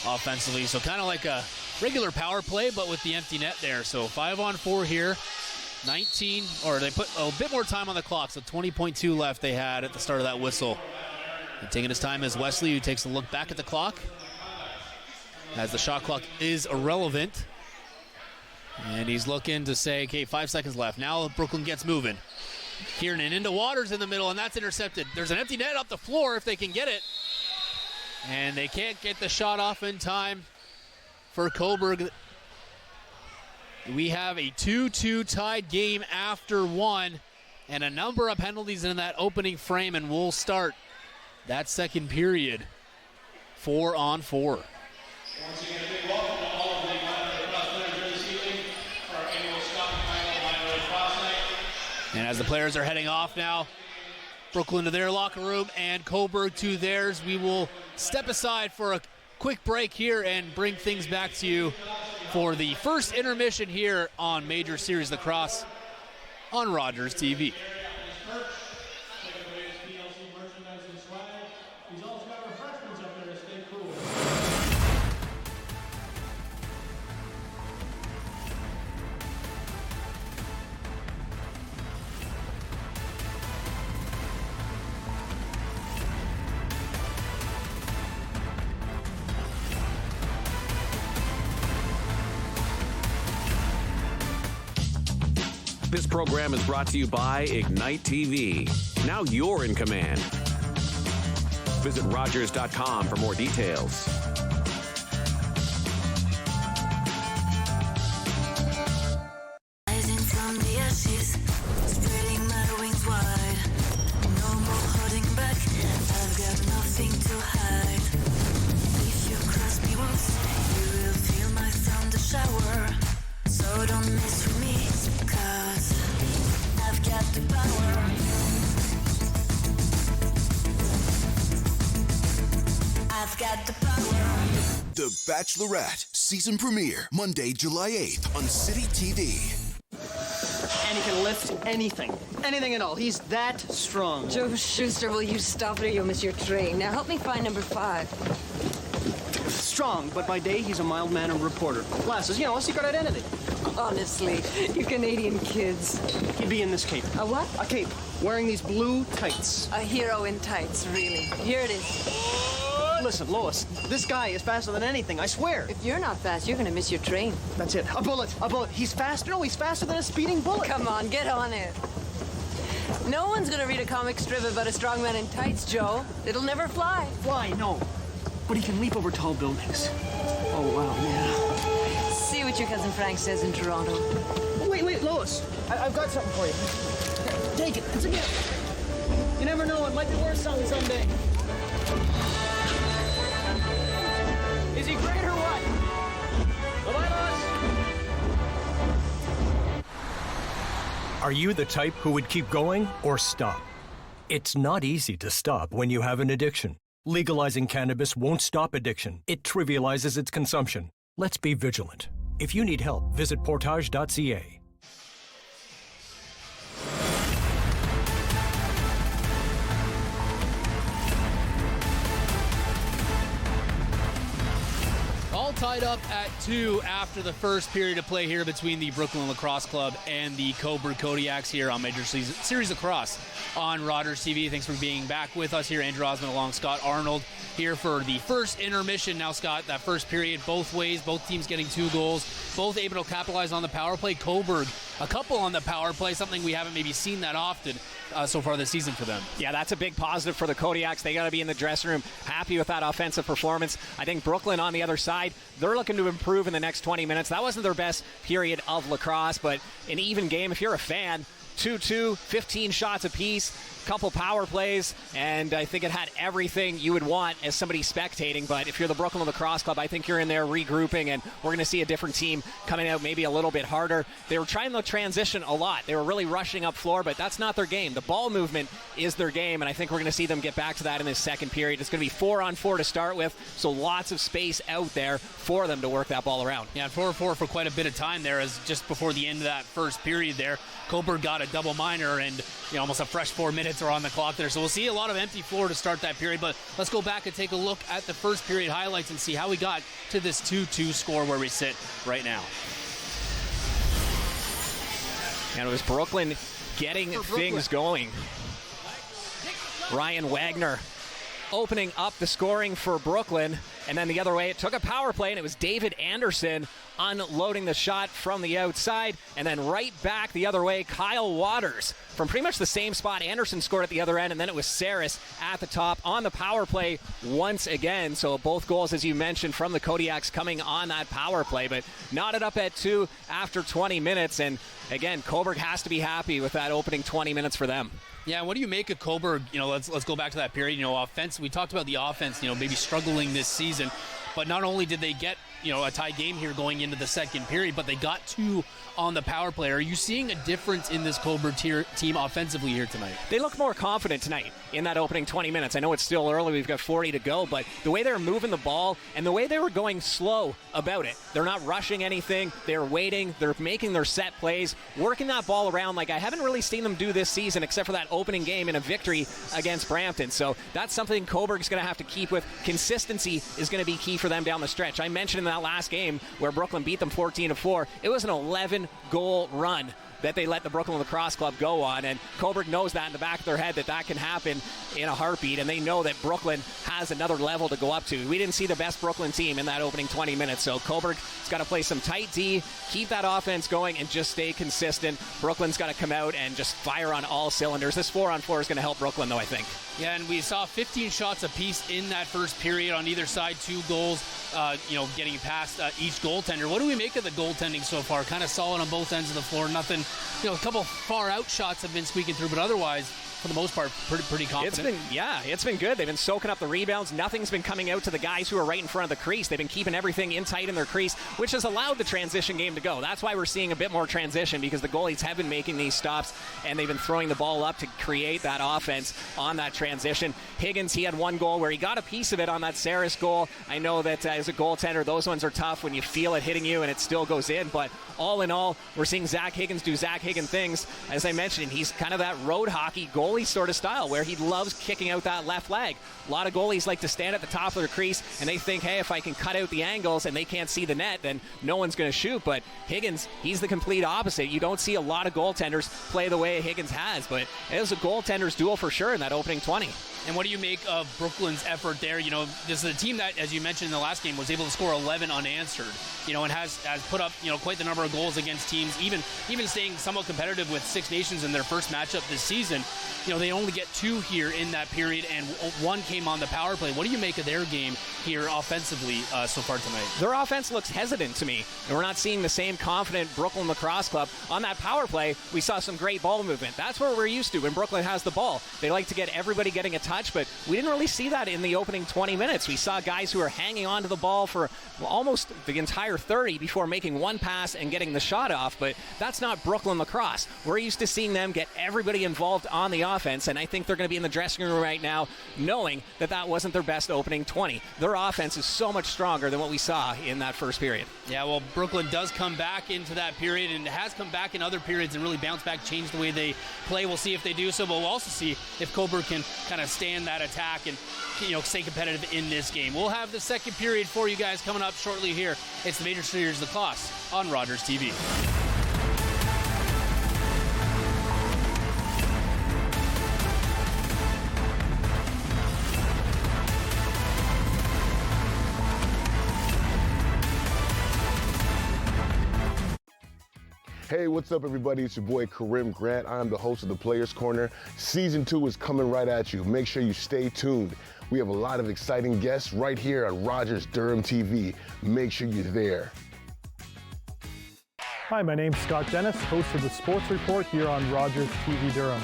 offensively. So kind of like a regular power play, but with the empty net there. So 5-on-4 here. 19, or they put a bit more time on the clock, so 20.2 left they had at the start of that whistle. And taking his time is Wesley, who takes a look back at the clock, as the shot clock is irrelevant. And he's looking to say, okay, 5 seconds left. Now Brooklyn gets moving. Kiernan into Waters in the middle, and that's intercepted. There's an empty net up the floor if they can get it. And they can't get the shot off in time for Cobourg. We have a 2-2 tied game after one, and a number of penalties in that opening frame, and we'll start that second period 4-on-4. Once again, a big welcome to all of the lacrosse players here this evening for our annual Scott McMichael Lacrosse Night. And as the players are heading off now, Brooklyn to their locker room and Cobourg to theirs, we will step aside for a quick break here and bring things back to you for the first intermission here on Major Series Lacrosse on Rogers TV. He's also got refreshments up there to stay cool. This program is brought to you by Ignite TV. Now you're in command. Visit Rogers.com for more details. Rising from the ashes, spreading my wings wide. No more holding back, I've got nothing to hide. If you cross me once, you will feel my thunder shower. So don't mess with me, 'cause I've got the power. I've got the power. The Bachelorette season premiere Monday, July 8th on City TV. And he can lift anything. Anything at all. He's that strong. Joe Schuster, will you stop it or you'll miss your train? Now help me find number 5. Strong, but by day he's a mild-mannered reporter. Glasses, a secret identity. Honestly, you Canadian kids. He'd be in this cape. A what? A cape. Wearing these blue tights. A hero in tights, really. Here it is. Listen, Lois, this guy is faster than anything, I swear. If you're not fast, you're gonna miss your train. That's it. A bullet. A bullet. He's faster. No, he's faster than a speeding bullet. Come on, get on it. No one's gonna read a comic strip about a strong man in tights, Joe. It'll never fly. Why? No. But he can leap over tall buildings. Oh, wow, yeah. See what your cousin Frank says in Toronto. Wait, Lois. I've got something for you. Here, take it. It's a gift. You never know. It might be worth something someday. Is he great or what? Bye-bye, Lois. Are you the type who would keep going or stop? It's not easy to stop when you have an addiction. Legalizing cannabis won't stop addiction. It trivializes its consumption. Let's be vigilant. If you need help, visit portage.ca. All tied up at 2 after the first period of play here between the Brooklyn Lacrosse Club and the Cobourg Kodiaks here on Major Series Lacrosse on Rogers TV. Thanks for being back with us here. Andrew Osmond along Scott Arnold here for the first intermission. Now, Scott, that first period, both ways, both teams getting 2 goals, both able to capitalize on the power play. Cobourg, a couple on the power play, something we haven't maybe seen that often so far this season for them. Yeah, that's a big positive for the Kodiaks. They got to be in the dressing room happy with that offensive performance. I think Brooklyn on the other side, they're looking to improve in the next 20 minutes. That wasn't their best period of lacrosse, but an even game. If you're a fan, 2-2, 15 shots apiece, couple power plays, and I think it had everything you would want as somebody spectating. But if you're the Brooklyn Lacrosse Club, I think you're in there regrouping, and we're going to see a different team coming out maybe a little bit harder. They were trying to transition a lot. They were really rushing up floor, but that's not their game. The ball movement is their game, and I think we're going to see them get back to that in this second period. It's going to be 4-on-4 to start with, so lots of space out there for them to work that ball around. Yeah, 4-4 for quite a bit of time there, as just before the end of that first period there, Cobourg got a double minor, and almost a fresh 4 minutes are on the clock there. So we'll see a lot of empty floor to start that period, but let's go back and take a look at the first period highlights and see how we got to this 2-2 score where we sit right now. And it was Brooklyn getting things going. Ryan Wagner opening up the scoring for Brooklyn, and then the other way, it took a power play, and it was David Anderson unloading the shot from the outside, and then right back the other way, Kyle Waters from pretty much the same spot Anderson scored at the other end, and then it was Saris at the top on the power play once again. So both goals, as you mentioned, from the Kodiaks coming on that power play, but knotted up at 2 after 20 minutes. And again, Cobourg has to be happy with that opening 20 minutes for them. Yeah, what do you make of Cobourg? Let's go back to that period. Offense. We talked about the offense, maybe struggling this season, but not only did they get a tie game here going into the second period, but they got 2 on the power play. Are you seeing a difference in this Cobourg team offensively here tonight? They look more confident tonight in that opening 20 minutes. I know it's still early, we've got 40 to go, but the way they're moving the ball and the way they were going slow about it, they're not rushing anything, they're waiting, they're making their set plays, working that ball around like I haven't really seen them do this season except for that opening game in a victory against Brampton. So that's something Cobourg's going to have to keep with. Consistency is going to be key for them down the stretch. I mentioned in that last game where Brooklyn beat them 14-4, it was an 11-goal run that they let the Brooklyn Lacrosse Club go on, and Cobourg knows that in the back of their head that can happen in a heartbeat, and they know that Brooklyn has another level to go up to. We didn't see the best Brooklyn team in that opening 20 minutes, so Cobourg's got to play some tight D, keep that offense going, and just stay consistent. Brooklyn's got to come out and just fire on all cylinders. This 4-on-4 is going to help Brooklyn, though, I think. Yeah, and we saw 15 shots apiece in that first period on either side, 2 goals, getting past each goaltender. What do we make of the goaltending so far? Kind of solid on both ends of the floor. Nothing, a couple far out shots have been squeaking through, but otherwise, for the most part, pretty confident. It's been good. They've been soaking up the rebounds. Nothing's been coming out to the guys who are right in front of the crease. They've been keeping everything in tight in their crease, which has allowed the transition game to go. That's why we're seeing a bit more transition, because the goalies have been making these stops, and they've been throwing the ball up to create that offense on that transition. Higgins, he had 1 goal where he got a piece of it on that Saris goal. I know that as a goaltender, those ones are tough when you feel it hitting you and it still goes in, but all in all, we're seeing Zach Higgins do Zach Higgins things. As I mentioned, he's kind of that road hockey goalie sort of style where he loves kicking out that left leg. A lot of goalies like to stand at the top of their crease and they think, hey, if I can cut out the angles and they can't see the net, then no one's going to shoot. But Higgins, he's the complete opposite. You don't see a lot of goaltenders play the way Higgins has, but it was a goaltender's duel for sure in that opening 20. And what do you make of Brooklyn's effort there? This is a team that, as you mentioned in the last game, was able to score 11 unanswered, and has put up, quite the number of goals against teams, even staying somewhat competitive with Six Nations in their first matchup this season. They only get 2 here in that period, and 1 came on the power play. What do you make of their game here offensively so far tonight? Their offense looks hesitant to me, and we're not seeing the same confident Brooklyn Lacrosse Club. On that power play, we saw some great ball movement. That's what we're used to when Brooklyn has the ball. They like to get everybody getting a touch, but we didn't really see that in the opening 20 minutes. We saw guys who were hanging on to the ball for almost the entire 30 before making 1 pass and getting the shot off, but that's not Brooklyn Lacrosse. We're used to seeing them get everybody involved on the offense, and I think they're going to be in the dressing room right now knowing that wasn't their best opening 20. Their offense is so much stronger than what we saw in that first period. Yeah, well, Brooklyn does come back into that period and has come back in other periods and really bounce back, change the way they play. We'll see if they do so, but we'll also see if Cobourg can kind of stand that attack and stay competitive in this game. We'll have the second period for you guys coming up shortly here. It's the Major Series Lacrosse on RogersTV. Hey, what's up, everybody? It's your boy Karim Grant. I'm the host of the Players Corner. Season 2 is coming right at you. Make sure you stay tuned. We have a lot of exciting guests right here on Rogers Durham TV. Make sure you're there. Hi, my name's Scott Dennis, host of the Sports Report here on Rogers TV Durham.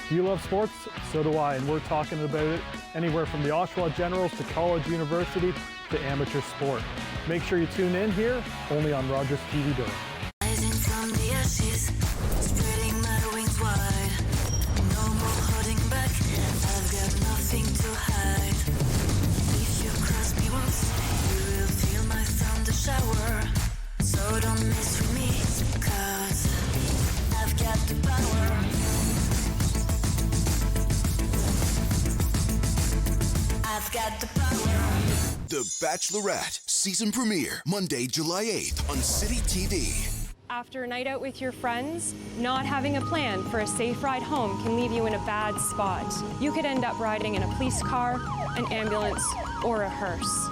Do you love sports? So do I, and we're talking about it anywhere from the Oshawa Generals to college, university to amateur sport. Make sure you tune in here, only on Rogers TV Durham. Rising from the ashes, spreading my wings wide. No more holding back, I've got nothing to hide. If you cross me once, you will feel my thunder shower. So don't mess with me, 'cause I've got the power. I've got the power. The Bachelorette season premiere Monday, July 8th on City TV. After a night out with your friends, not having a plan for a safe ride home can leave you in a bad spot. You could end up riding in a police car, an ambulance, or a hearse.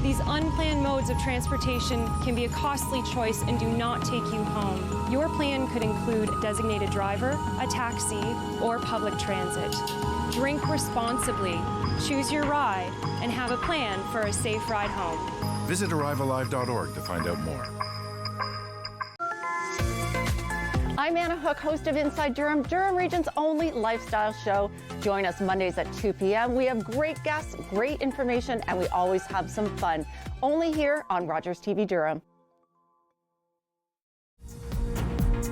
These unplanned modes of transportation can be a costly choice and do not take you home. Your plan could include a designated driver, a taxi, or public transit. Drink responsibly, choose your ride, and have a plan for a safe ride home. Visit ArriveAlive.org to find out more. I'm Anna Hook, host of Inside Durham, Durham Region's only lifestyle show. Join us Mondays at 2 p.m. We have great guests, great information, and we always have some fun. Only here on Rogers TV Durham.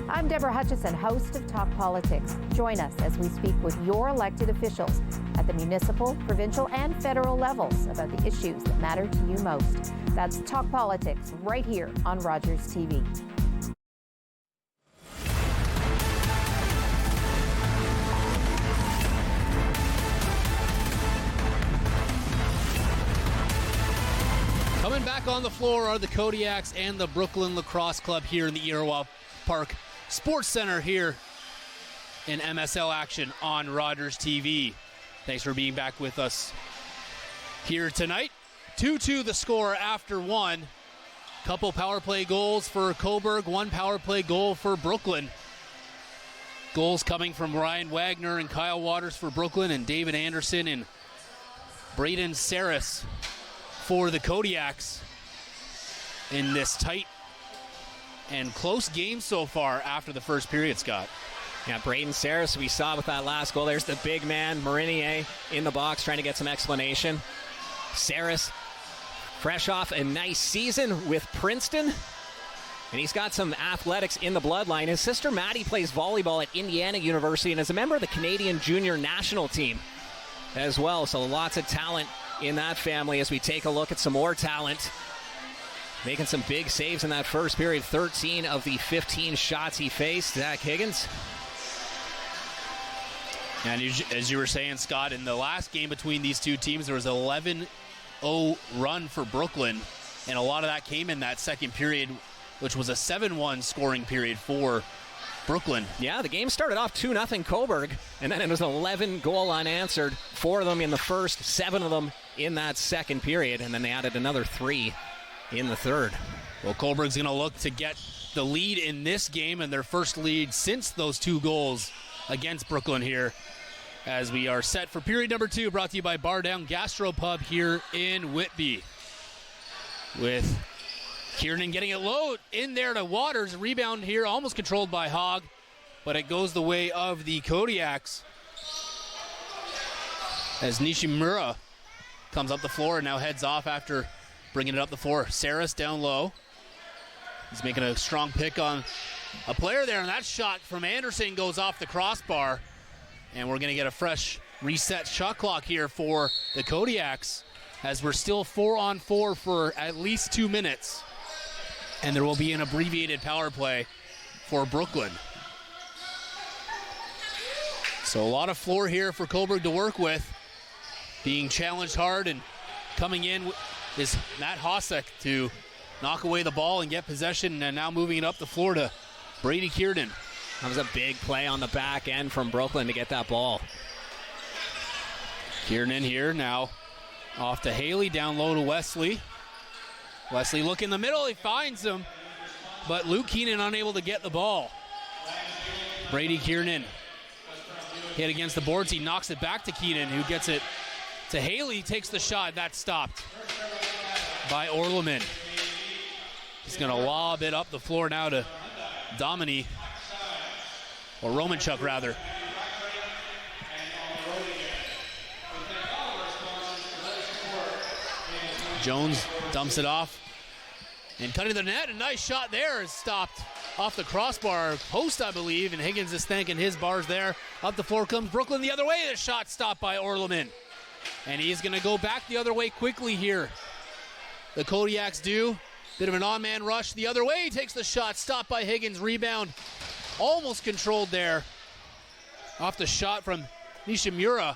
I'm Deborah Hutchison, host of Talk Politics. Join us as we speak with your elected officials at the municipal, provincial, and federal levels about the issues that matter to you most. That's Talk Politics right here on Rogers TV. Coming back on the floor are the Kodiaks and the Brooklyn Lacrosse Club here in the Iroquois Park Sports Center here in MSL action on Rogers TV. Thanks for being back with us here tonight. 2-2 the score after one. Couple power play goals for Cobourg, one power play goal for Brooklyn. Goals coming from Ryan Wagner and Kyle Waters for Brooklyn, and David Anderson and Braden Saris for the Kodiaks in this tight and close game so far after the first period, Scott. Yeah, Braden Saris, we saw with that last goal. There's the big man, Marinier, in the box trying to get some explanation. Saris, fresh off a nice season with Princeton, and he's got some athletics in the bloodline. His sister Maddie plays volleyball at Indiana University and is a member of the Canadian junior national team as well, so lots of talent in that family as we take a look at some more talent. Making some big saves in that first period. 13 of the 15 shots he faced. Zach Higgins. And as you were saying, Scott, in the last game between these two teams, there was an 11-0 run for Brooklyn, and a lot of that came in that second period, which was a 7-1 scoring period for Brooklyn. Yeah, the game started off 2-0 Cobourg, and then it was an 11-goal unanswered. 4 of them in the first, 7 of them in that second period, and then they added another 3 in the third. Well, Cobourg's going to look to get the lead in this game, and their first lead since those 2 goals against Brooklyn here, as we are set for period number 2, brought to you by Bar Down Gastropub here in Whitby. With Kiernan getting it low in there to Waters. Rebound here, almost controlled by Hogg, but it goes the way of the Kodiaks as Nishimura comes up the floor and now heads off after bringing it up the floor. Saris down low. He's making a strong pick on a player there, and that shot from Anderson goes off the crossbar. And we're going to get a fresh reset shot clock here for the Kodiaks as we're still 4-on-4 for at least 2 minutes. And there will be an abbreviated power play for Brooklyn. So a lot of floor here for Cobourg to work with. Being challenged hard, and coming in is Matt Hosek to knock away the ball and get possession, and now moving it up the floor to Brady Kiernan. That was a big play on the back end from Brooklyn to get that ball. Kiernan here now off to Haley, down low to Wesley. Wesley look in the middle, he finds him, but Luke Keenan unable to get the ball. Brady Kiernan hit against the boards, he knocks it back to Keenan, who gets it to Haley, takes the shot, that's stopped by Orleman. He's gonna lob it up the floor now to Domini, or Romanchuk rather. Jones dumps it off and cutting the net. A nice shot there is stopped off the crossbar post, I believe, and Higgins is thanking his bars there. Up the floor comes Brooklyn the other way. The shot stopped by Orleman. And he's going to go back the other way quickly here. The Kodiaks do. Bit of an on-man rush the other way. He takes the shot, stopped by Higgins. Rebound almost controlled there off the shot from Nishimura.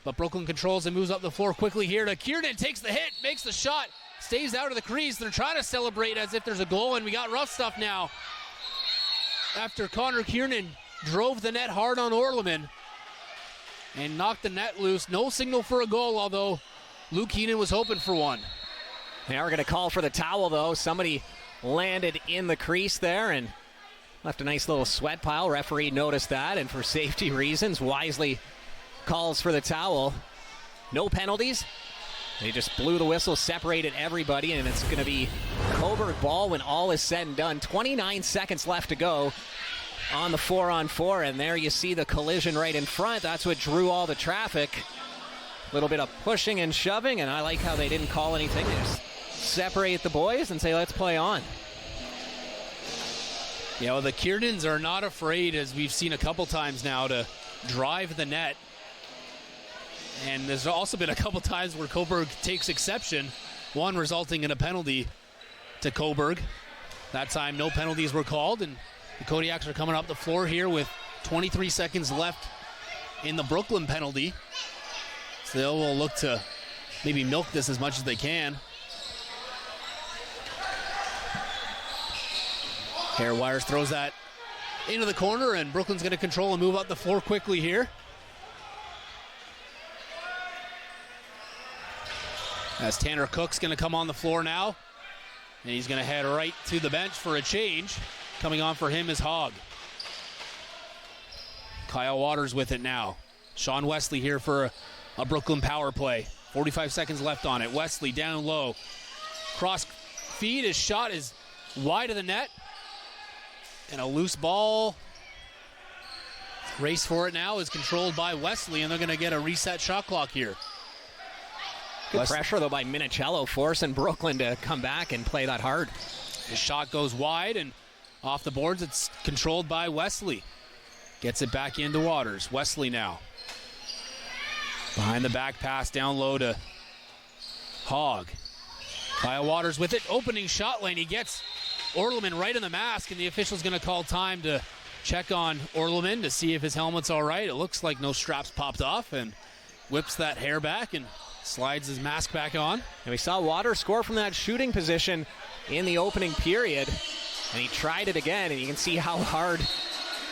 But Brooklyn controls and moves up the floor quickly here to Kiernan. Takes the hit, makes the shot, stays out of the crease. They're trying to celebrate as if there's a goal, and we got rough stuff now. After Connor Kiernan drove the net hard on Orleman and knocked the net loose. No signal for a goal, although Luke Keenan was hoping for one. They are going to call for the towel, though. Somebody landed in the crease there and left a nice little sweat pile. Referee noticed that, and for safety reasons, wisely calls for the towel. No penalties. They just blew the whistle, separated everybody, and it's going to be Cobourg ball when all is said and done. 29 seconds left to go on the 4-on-4, and there you see the collision right in front. That's what drew all the traffic. A little bit of pushing and shoving, and I like how they didn't call anything. They just separate the boys and say, let's play on. Yeah, well, the Kiernans are not afraid, as we've seen a couple times now, to drive the net. And there's also been a couple times where Cobourg takes exception, one resulting in a penalty to Cobourg. That time, no penalties were called, and the Kodiaks are coming up the floor here with 23 seconds left in the Brooklin penalty. So they will look to maybe milk this as much as they can. Hair Wires throws that into the corner, and Brooklyn's going to control and move up the floor quickly here. As Tanner Cook's going to come on the floor now, and he's going to head right to the bench for a change. Coming on for him is Hogg. Kyle Waters with it now. Sean Wesley here for a Brooklyn power play. 45 seconds left on it. Wesley down low. Cross feed. His shot is wide of the net. And a loose ball. Race for it now is controlled by Wesley, and they're going to get a reset shot clock here. Good pressure, though, by Minicello, forcing Brooklyn to come back and play that hard. His shot goes wide, and off the boards, it's controlled by Wesley. Gets it back into Waters. Wesley now. Behind the back pass, down low to Hogg. Kyle Waters with it. Opening shot lane. He gets Orleman right in the mask, and the official's going to call time to check on Orleman to see if his helmet's all right. It looks like no straps popped off, and whips that hair back and slides his mask back on. And we saw Waters score from that shooting position in the opening period, and he tried it again, and you can see how hard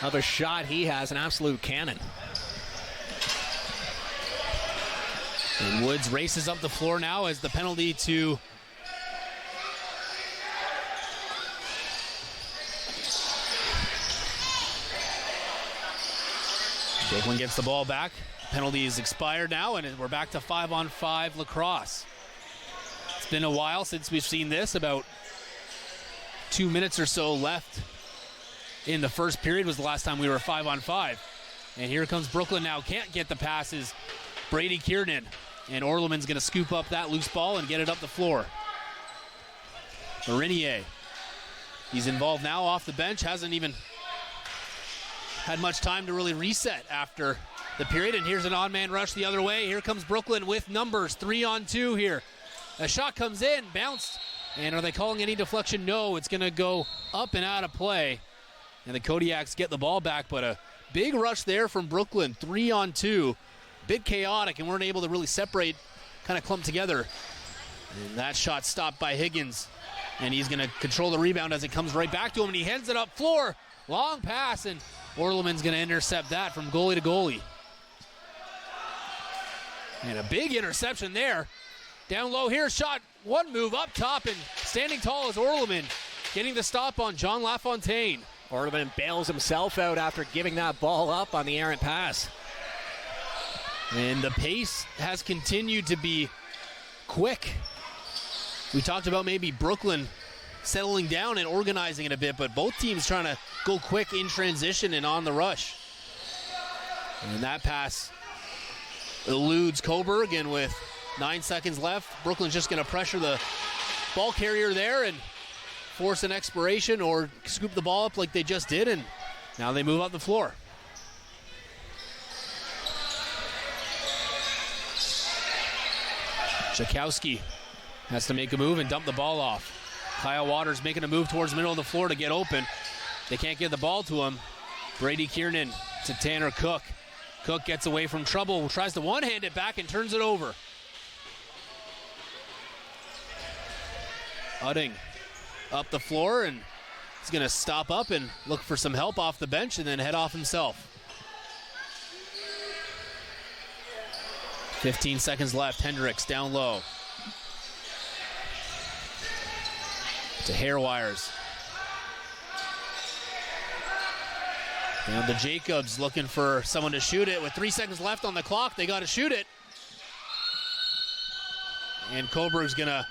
of a shot he has, an absolute cannon. And Woods races up the floor now as the penalty to Brooklyn gets the ball back. Penalty is expired now, and we're back to 5-on-5 lacrosse. It's been a while since we've seen this. About 2 minutes or so left in the first period was the last time we were 5-on-5. And here comes Brooklyn now. Can't get the passes. Brady Kiernan. And Orleman's going to scoop up that loose ball and get it up the floor. Marinier. He's involved now off the bench. Hasn't even had much time to really reset after the period. And here's an on-man rush the other way. Here comes Brooklyn with numbers. 3-on-2 here. A shot comes in, bounced. And are they calling any deflection? No, it's going to go up and out of play. And the Kodiaks get the ball back, but a big rush there from Brooklyn. 3-on-2. Bit chaotic, and weren't able to really separate, kind of clump together. And that shot stopped by Higgins. And he's going to control the rebound as it comes right back to him, and he heads it up floor. Long pass, and Orleman's going to intercept that from goalie to goalie. And a big interception there. Down low here, shot, one move up top, and standing tall is Orleman, getting the stop on John LaFontaine. Orleman bails himself out after giving that ball up on the errant pass. And the pace has continued to be quick. We talked about maybe Brooklyn settling down and organizing it a bit, but both teams trying to go quick in transition and on the rush. And that pass eludes Cobourg, and with 9 seconds left, Brooklyn's just going to pressure the ball carrier there and force an expiration or scoop the ball up like they just did, and now they move up the floor. Czakowski has to make a move and dump the ball off. Kyle Waters making a move towards the middle of the floor to get open. They can't get the ball to him. Brady Kiernan to Tanner Cook. Cook gets away from trouble, tries to one-hand it back and turns it over. Udding up the floor, and he's going to stop up and look for some help off the bench and then head off himself. 15 seconds left. Hendricks down low. To Hairwires. Down to Jacobs, looking for someone to shoot it. With 3 seconds left on the clock, they got to shoot it. And Cobourg's going to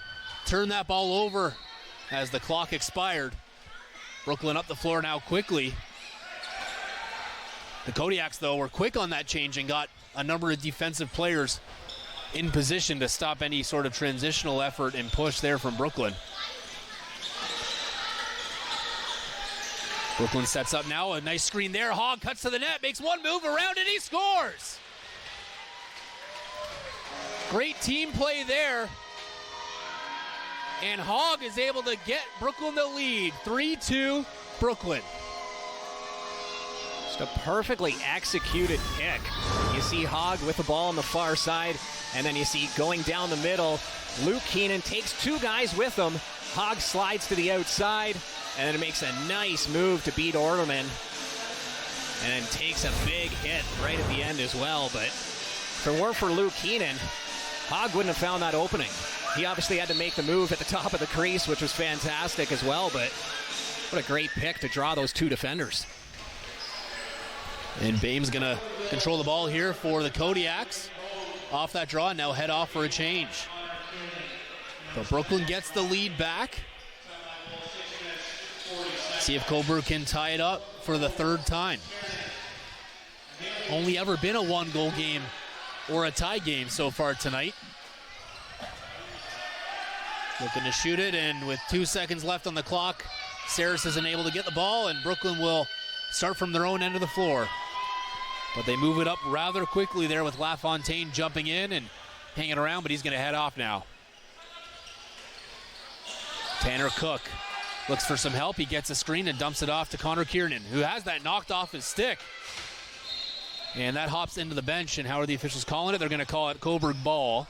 turn that ball over as the clock expired. Brooklyn up the floor now quickly. The Kodiaks, though, were quick on that change and got a number of defensive players in position to stop any sort of transitional effort and push there from Brooklyn. Brooklyn sets up now, a nice screen there. Hogg cuts to the net, makes one move around, and he scores! Great team play there. And Hogg is able to get Brooklyn the lead. 3-2 Brooklyn. Just a perfectly executed pick. You see Hogg with the ball on the far side, and then you see going down the middle, Luke Keenan takes two guys with him. Hogg slides to the outside, and then makes a nice move to beat Orderman, and then takes a big hit right at the end as well. But if it weren't for Luke Keenan, Hogg wouldn't have found that opening. He obviously had to make the move at the top of the crease, which was fantastic as well, but what a great pick to draw those two defenders. And Bame's going to control the ball here for the Kodiaks. Off that draw, now head off for a change. But Brooklyn gets the lead back. See if Cobourg can tie it up for the third time. Only ever been a one-goal game or a tie game so far tonight. Looking to shoot it, and with 2 seconds left on the clock, Saris isn't able to get the ball, and Brooklyn will start from their own end of the floor. But they move it up rather quickly there with LaFontaine jumping in and hanging around, but he's going to head off now. Tanner Cook looks for some help. He gets a screen and dumps it off to Connor Kiernan, who has that knocked off his stick. And that hops into the bench, and how are the officials calling it? They're going to call it Cobourg ball.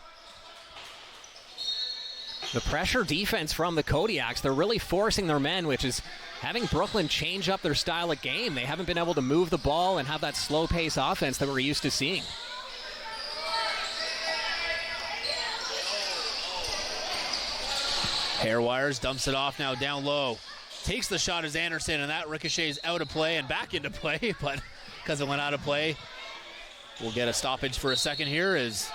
The pressure defense from the Kodiaks, they're really forcing their men, which is having Brooklyn change up their style of game. They haven't been able to move the ball and have that slow pace offense that we're used to seeing. Hairwires dumps it off now down low. Takes the shot as Anderson, and that ricochets out of play and back into play, but because it went out of play, we'll get a stoppage for a second here as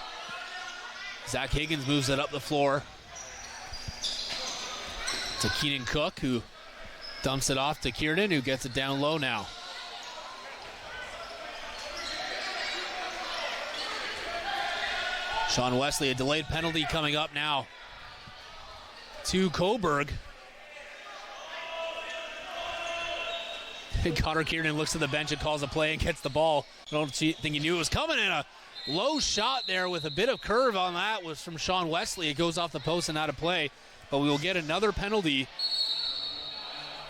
Zach Higgins moves it up the floor to Keenan Cook, who dumps it off to Kiernan, who gets it down low now. Sean Wesley, a delayed penalty coming up now to Cobourg. Connor Kiernan looks to the bench and calls a play and gets the ball. I don't think he knew it was coming, and a low shot there with a bit of curve on that was from Sean Wesley. It goes off the post and out of play, but we will get another penalty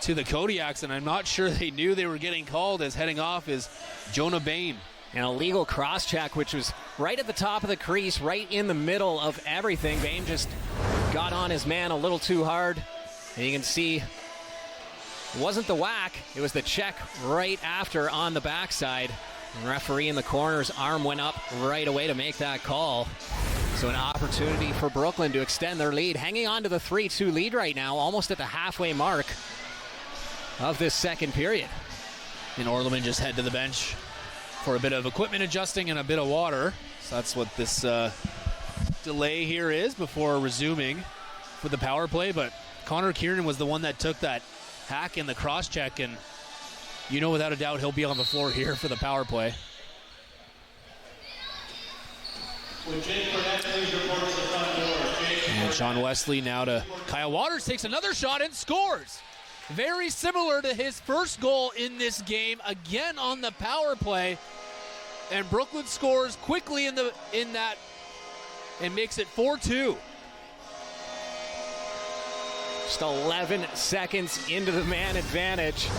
to the Kodiaks, and I'm not sure they knew they were getting called, as heading off is Jonah Bame. An illegal cross-check, which was right at the top of the crease, right in the middle of everything. Bame just got on his man a little too hard, and you can see it wasn't the whack, it was the check right after on the backside. The referee in the corner's arm went up right away to make that call. So an opportunity for Brooklyn to extend their lead, hanging on to the 3-2 lead right now, almost at the halfway mark of this second period. And Orleman just head to the bench for a bit of equipment adjusting and a bit of water. So that's what this delay here is before resuming for the power play. But Connor Kiernan was the one that took that hack in the cross check, and you know without a doubt he'll be on the floor here for the power play. And Sean Wesley now to Kyle Waters, takes another shot and scores. Very similar to his first goal in this game, again on the power play. And Brooklyn scores quickly in that and makes it 4-2. Just 11 seconds into the man advantage.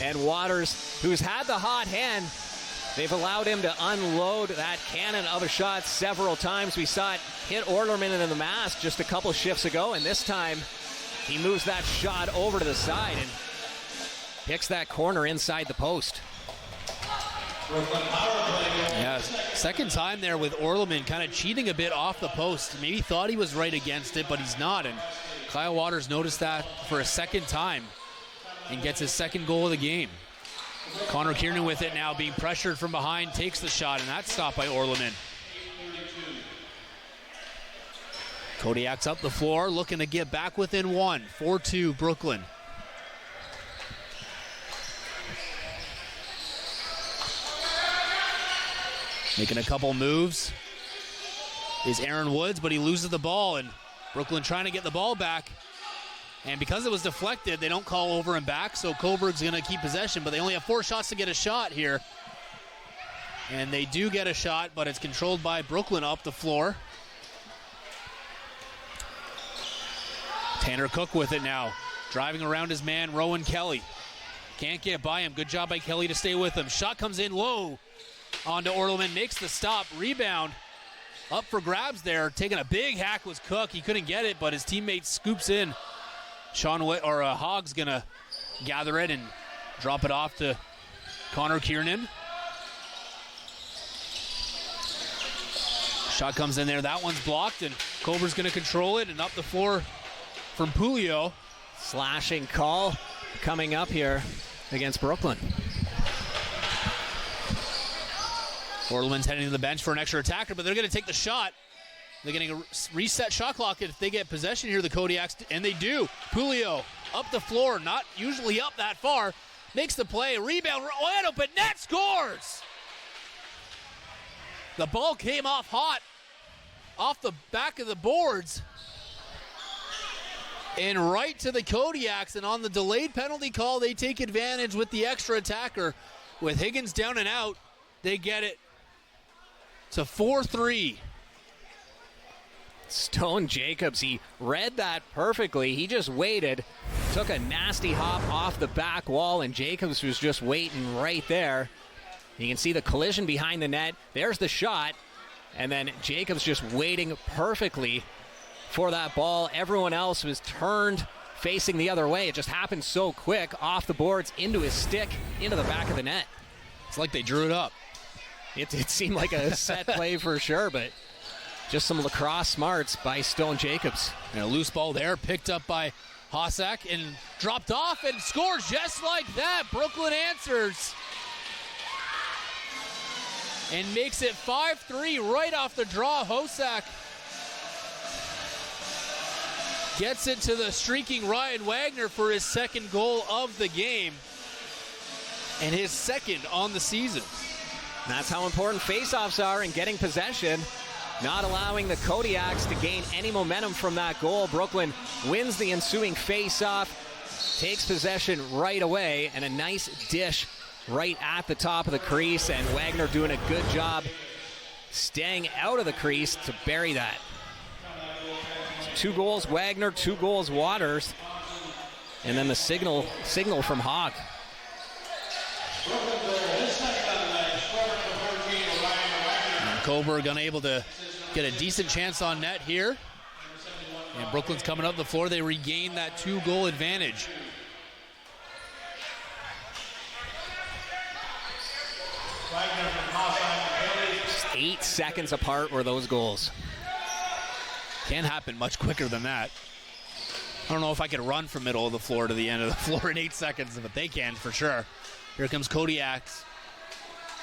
And Waters, who's had the hot hand, they've allowed him to unload that cannon of a shot several times. We saw it hit Orlerman in the mask just a couple shifts ago, and this time he moves that shot over to the side and picks that corner inside the post. Yeah, Second time there with Orleman kind of cheating a bit off the post. Maybe thought he was right against it, but he's not. And Kyle Waters noticed that for a second time and gets his second goal of the game. Connor Kiernan with it now, being pressured from behind, takes the shot, and that's stopped by Orleman. Kodiak's up the floor, looking to get back within one. 4-2 Brooklyn. Making a couple moves is Aaron Woods, but he loses the ball, and Brooklyn trying to get the ball back. And because it was deflected, they don't call over and back, so Cobourg's going to keep possession, but they only have 4 shots to get a shot here. And they do get a shot, but it's controlled by Brooklyn up the floor. Tanner Cook with it now, driving around his man, Rowan Kelly. Can't get by him. Good job by Kelly to stay with him. Shot comes in low onto Orleman, makes the stop. Rebound up for grabs there. Taking a big hack was Cook. He couldn't get it, but his teammate scoops in. Hogg's going to gather it and drop it off to Connor Kiernan. Shot comes in there. That one's blocked, and Cobourg's going to control it, and up the floor from Pulio. Slashing call coming up here against Brooklyn. Orleman's heading to the bench for an extra attacker, but they're going to take the shot. They're getting a reset shot clock if they get possession here, the Kodiaks, and they do. Pulio up the floor, not usually up that far, makes the play. Rebound, wide open, net scores! The ball came off hot, off the back of the boards, and right to the Kodiaks, and on the delayed penalty call, they take advantage with the extra attacker. With Higgins down and out, they get it to 4-3. Stone Jacobs, he read that perfectly. He just waited, took a nasty hop off the back wall, and Jacobs was just waiting right there. You can see the collision behind the net. There's the shot, and then Jacobs just waiting perfectly for that ball. Everyone else was turned facing the other way. It just happened so quick, off the boards, into his stick, into the back of the net. It's like they drew it up. It seemed like a set play for sure, but just some lacrosse smarts by Stone Jacobs. And a loose ball there, picked up by Hossack and dropped off and scores just like that. Brooklyn answers and makes it 5-3 right off the draw. Hossack gets it to the streaking Ryan Wagner for his second goal of the game and his second on the season. That's how important faceoffs are in getting possession, not allowing the Kodiaks to gain any momentum from that goal. Brooklyn wins the ensuing faceoff, takes possession right away, and a nice dish right at the top of the crease, and Wagner doing a good job staying out of the crease to bury that. 2 goals Wagner, 2 goals Waters, and then the signal from Hogg. Cobourg unable to get a decent chance on net here. And Brooklyn's coming up the floor. They regain that 2-goal advantage. Just 8 seconds apart were those goals. Can't happen much quicker than that. I don't know if I could run from middle of the floor to the end of the floor in 8 seconds, but they can for sure. Here comes Kodiaks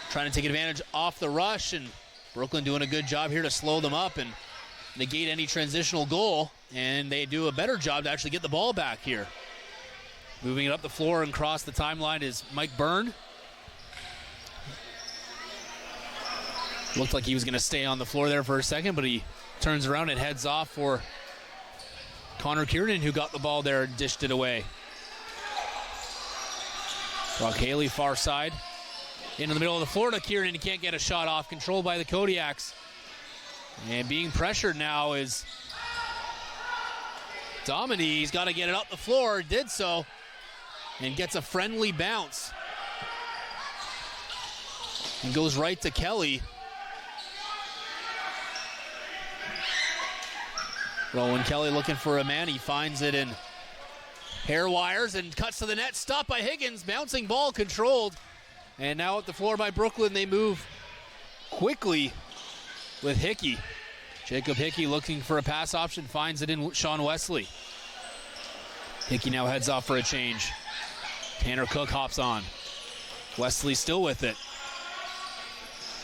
trying to take advantage off the rush, and Brooklyn doing a good job here to slow them up and negate any transitional goal, and they do a better job to actually get the ball back here. Moving it up the floor and across the timeline is Mike Byrne. Looked like he was going to stay on the floor there for a second, but he turns around and heads off for Connor Kiernan, who got the ball there and dished it away. Brock Haley, far side. Into the middle of the floor to Kiernan. He can't get a shot off. Controlled by the Kodiaks. And being pressured now is Domini. He's got to get it up the floor. Did so. And gets a friendly bounce. And goes right to Kelly. Rowan Kelly looking for a man. He finds it in hair wires and cuts to the net. Stopped by Higgins. Bouncing ball controlled. And now at the floor by Brooklyn, they move quickly with Hickey. Jacob Hickey looking for a pass option, finds it in Sean Wesley. Hickey now heads off for a change. Tanner Cook hops on. Wesley still with it.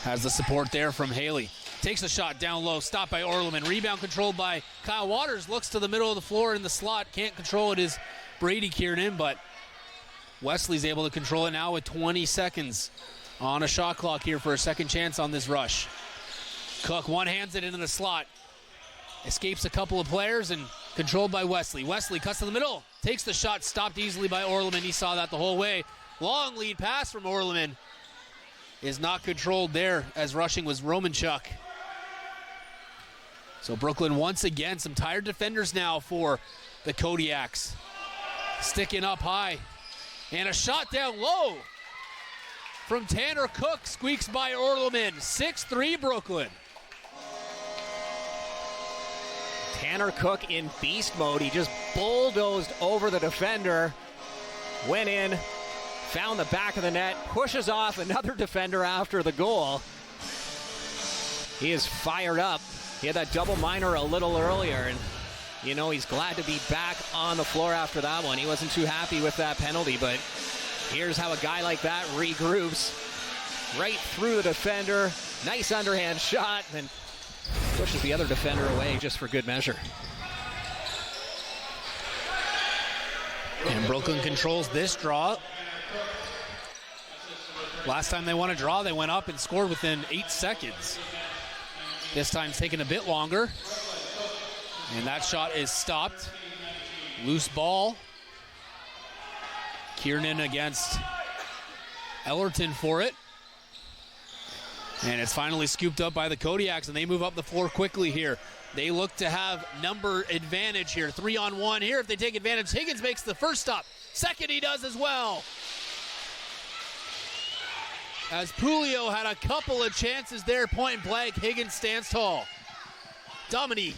Has the support there from Haley. Takes a shot down low, stopped by Orleman. Rebound controlled by Kyle Waters. Looks to the middle of the floor in the slot. Can't control it is Brady Kiernan, but Wesley's able to control it now with 20 seconds on a shot clock here for a second chance on this rush. Cook one-hands it into the slot. Escapes a couple of players and controlled by Wesley. Wesley cuts to the middle. Takes the shot, stopped easily by Orleman. He saw that the whole way. Long lead pass from Orleman is not controlled there as rushing was Romanchuk. So Brooklyn once again, some tired defenders now for the Kodiaks. Sticking up high. And a shot down low from Tanner Cook. Squeaks by Orleman. 6-3 Brooklyn. Tanner Cook in beast mode. He just bulldozed over the defender. Went in. Found the back of the net. Pushes off another defender after the goal. He is fired up. He had that double minor a little earlier, and you know he's glad to be back on the floor after that one. He wasn't too happy with that penalty, but here's how a guy like that regroups. Right through the defender. Nice underhand shot, and pushes the other defender away just for good measure. And Brooklyn controls this draw. Last time they won a draw, they went up and scored within 8 seconds. This time it's taking a bit longer. And that shot is stopped. Loose ball. Kiernan against Ellerton for it. And it's finally scooped up by the Kodiaks, and they move up the floor quickly here. They look to have number advantage here. 3-on-1 here if they take advantage. Higgins makes the first stop. Second he does as well. As Pulio had a couple of chances there, point blank, Higgins stands tall. Domini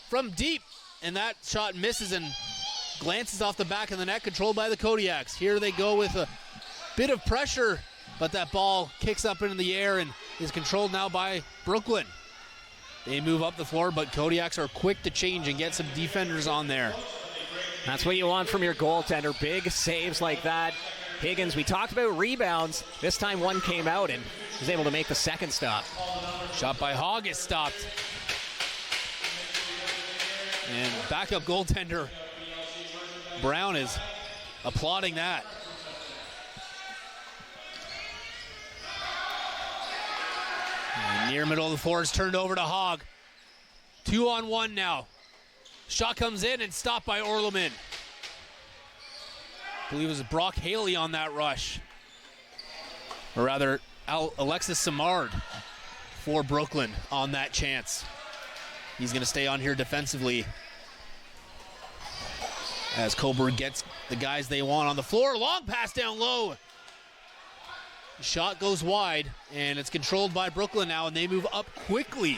from deep, and that shot misses and glances off the back of the net, controlled by the Kodiaks. Here they go with a bit of pressure, but that ball kicks up into the air and is controlled now by Brooklyn. They move up the floor, but Kodiaks are quick to change and get some defenders on there. That's what you want from your goaltender. Big saves like that. Higgins, we talked about rebounds. This time one came out and was able to make the second stop. Shot by Hogg is stopped. And backup goaltender Brown is applauding that. And near middle of the floor is turned over to Hogg. 2-on-1 now. Shot comes in and stopped by Orleman. I believe it was Brock Haley on that rush. Or rather, Alexis Samard for Brooklyn on that chance. He's going to stay on here defensively as Cobourg gets the guys they want on the floor. Long pass down low. Shot goes wide, and it's controlled by Brooklyn now, and they move up quickly.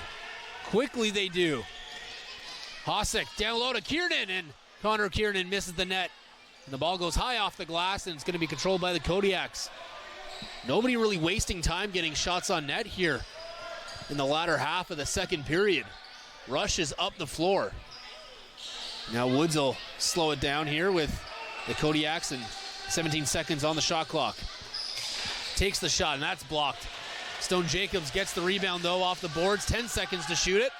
Quickly they do. Hosek down low to Kiernan, and Connor Kiernan misses the net. And the ball goes high off the glass, and it's going to be controlled by the Kodiaks. Nobody really wasting time getting shots on net here in the latter half of the second period. Rush is up the floor. Now Woods will slow it down here with the Kodiaks and 17 seconds on the shot clock. Takes the shot, and that's blocked. Stone Jacobs gets the rebound, though, off the boards. 10 seconds to shoot it.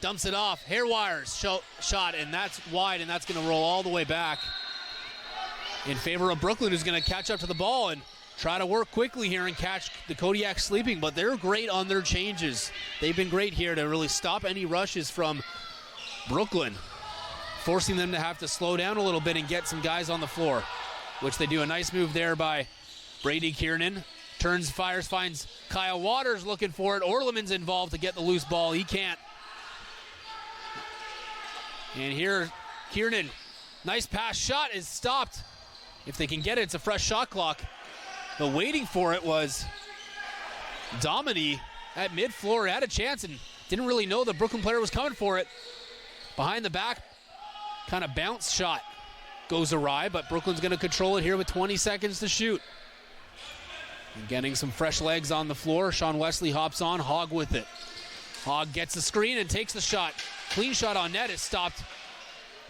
Dumps it off. Hairwires shot, and that's wide, and that's going to roll all the way back in favor of Brooklyn, who's going to catch up to the ball and try to work quickly here and catch the Kodiaks sleeping, but they're great on their changes. They've been great here to really stop any rushes from Brooklyn, forcing them to have to slow down a little bit and get some guys on the floor, which they do. A nice move there by Brady Kiernan. Turns, fires, finds Kyle Waters looking for it. Orleman's involved to get the loose ball. He can't. And here, Kiernan, nice pass, shot is stopped. If they can get it, it's a fresh shot clock. But waiting for it was Domini at mid-floor. Had a chance and didn't really know the Brooklyn player was coming for it. Behind the back, kind of bounce shot goes awry, but Brooklyn's going to control it here with 20 seconds to shoot. And getting some fresh legs on the floor. Sean Wesley hops on, Hogg with it. Hogg gets the screen and takes the shot. Clean shot on net. It's stopped.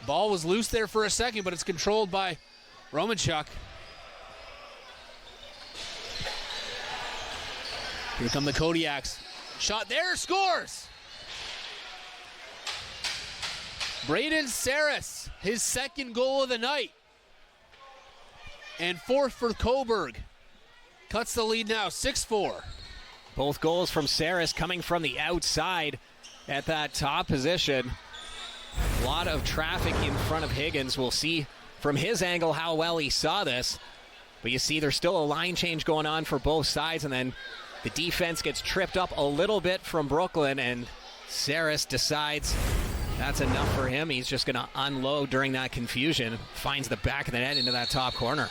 Ball was loose there for a second, but it's controlled by Romanchuk. Here come the Kodiaks. Shot there, scores! Braden Saris, his second goal of the night. And fourth for Cobourg. Cuts the lead now, 6-4. Both goals from Saris coming from the outside at that top position. A lot of traffic in front of Higgins. We'll see from his angle how well he saw this. But you see there's still a line change going on for both sides, and then the defense gets tripped up a little bit from Brooklyn, and Saris decides that's enough for him. He's just going to unload during that confusion. Finds the back of the net into that top corner.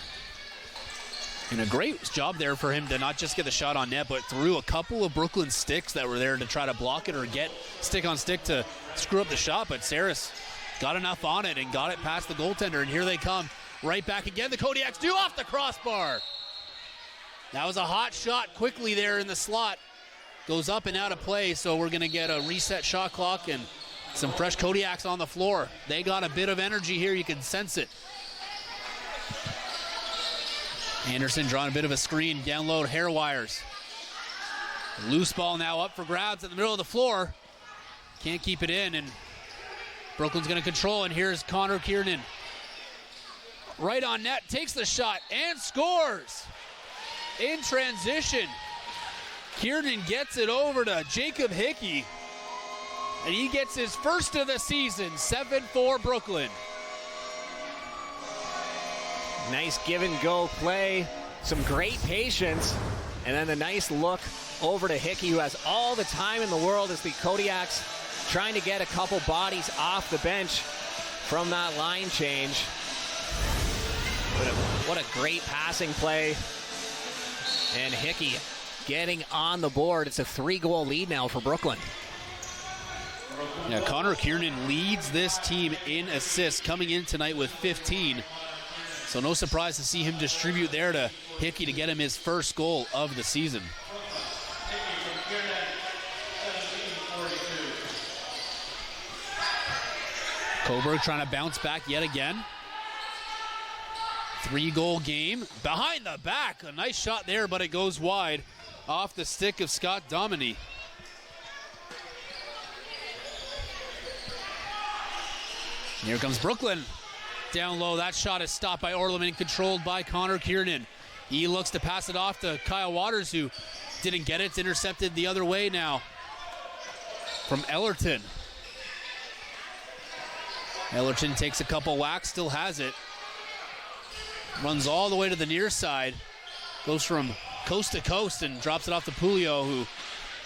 And a great job there for him to not just get the shot on net, but threw a couple of Brooklyn sticks that were there to try to block it or get stick on stick to screw up the shot. But Saris got enough on it and got it past the goaltender. And here they come right back again. The Kodiaks do off the crossbar. That was a hot shot quickly there in the slot. Goes up and out of play, so we're going to get a reset shot clock and some fresh Kodiaks on the floor. They got a bit of energy here. You can sense it. Anderson drawing a bit of a screen. Down low, hair wires. Loose ball now up for grabs in the middle of the floor. Can't keep it in, and Brooklyn's going to control, and here's Connor Kiernan. Right on net, takes the shot, and scores! In transition, Kiernan gets it over to Jacob Hickey, and he gets his first of the season, 7-4 Brooklyn. Nice give and go play, some great patience, and then the nice look over to Hickey, who has all the time in the world as the Kodiaks trying to get a couple bodies off the bench from that line change. What a great passing play. And Hickey getting on the board. It's a 3-goal lead now for Brooklyn. Yeah, Connor Kiernan leads this team in assists, coming in tonight with 15. So no surprise to see him distribute there to Hickey to get him his first goal of the season. Cobourg trying to bounce back yet again. 3-goal game. Behind the back. A nice shot there, but it goes wide off the stick of Scott Dominy. Here comes Brooklyn. Down low, that shot is stopped by Orleman, controlled by Connor Kiernan. He looks to pass it off to Kyle Waters, who didn't get it. It's intercepted the other way now from Ellerton. Ellerton takes a couple whacks, still has it. Runs all the way to the near side. Goes from coast to coast and drops it off to Pulio, who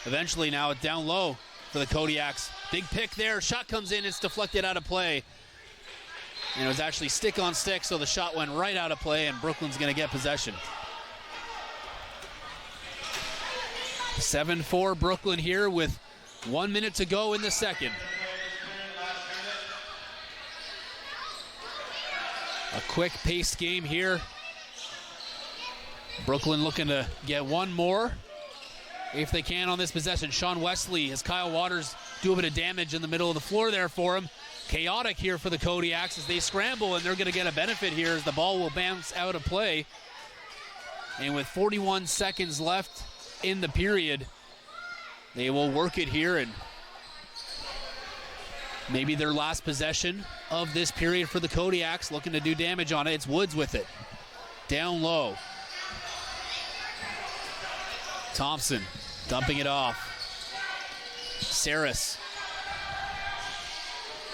eventually now down low for the Kodiaks. Big pick there. Shot comes in. It's deflected out of play. And it was actually stick on stick, so the shot went right out of play, and Brooklyn's going to get possession. 7-4 Brooklyn here with 1 minute to go in the second. A quick-paced game here. Brooklyn looking to get one more if they can on this possession. Sean Wesley has Kyle Waters do a bit of damage in the middle of the floor there for him. Chaotic here for the Kodiaks as they scramble, and they're going to get a benefit here as the ball will bounce out of play. And with 41 seconds left in the period, they will work it here, and maybe their last possession of this period for the Kodiaks, looking to do damage on it. It's Woods with it. Down low. Thompson dumping it off. Saris.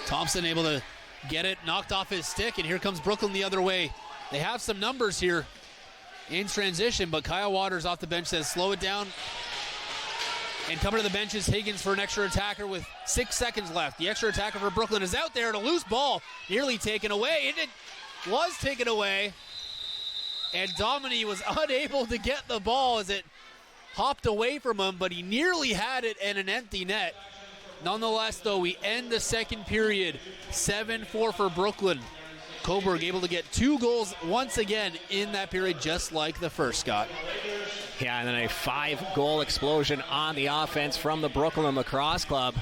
Thompson able to get it, knocked off his stick, and here comes Brooklyn the other way. They have some numbers here in transition, but Kyle Waters off the bench says slow it down. And coming to the bench is Higgins for an extra attacker with 6 seconds left. The extra attacker for Brooklyn is out there, and a loose ball nearly taken away. It was taken away, and Dominy was unable to get the ball as it hopped away from him, but he nearly had it in an empty net. Nonetheless, though, we end the second period 7-4 for Brooklyn. Cobourg able to get 2 goals once again in that period, just like the first, Scott. Yeah, and then a 5-goal explosion on the offense from the Brooklyn Lacrosse Club.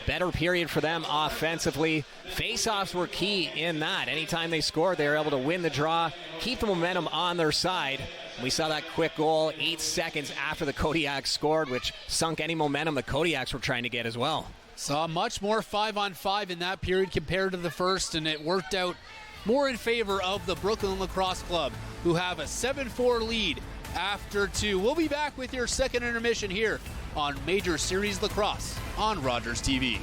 Better period for them offensively. Face-offs were key in that. Anytime they scored, they were able to win the draw, keep the momentum on their side. We saw that quick goal 8 seconds after the Kodiaks scored, which sunk any momentum the Kodiaks were trying to get as well. Saw much more 5-on-5 in that period compared to the first, and it worked out more in favor of the Brooklyn Lacrosse Club, who have a 7-4 lead after 2. We'll be back with your second intermission here on Major Series Lacrosse on Rogers TV.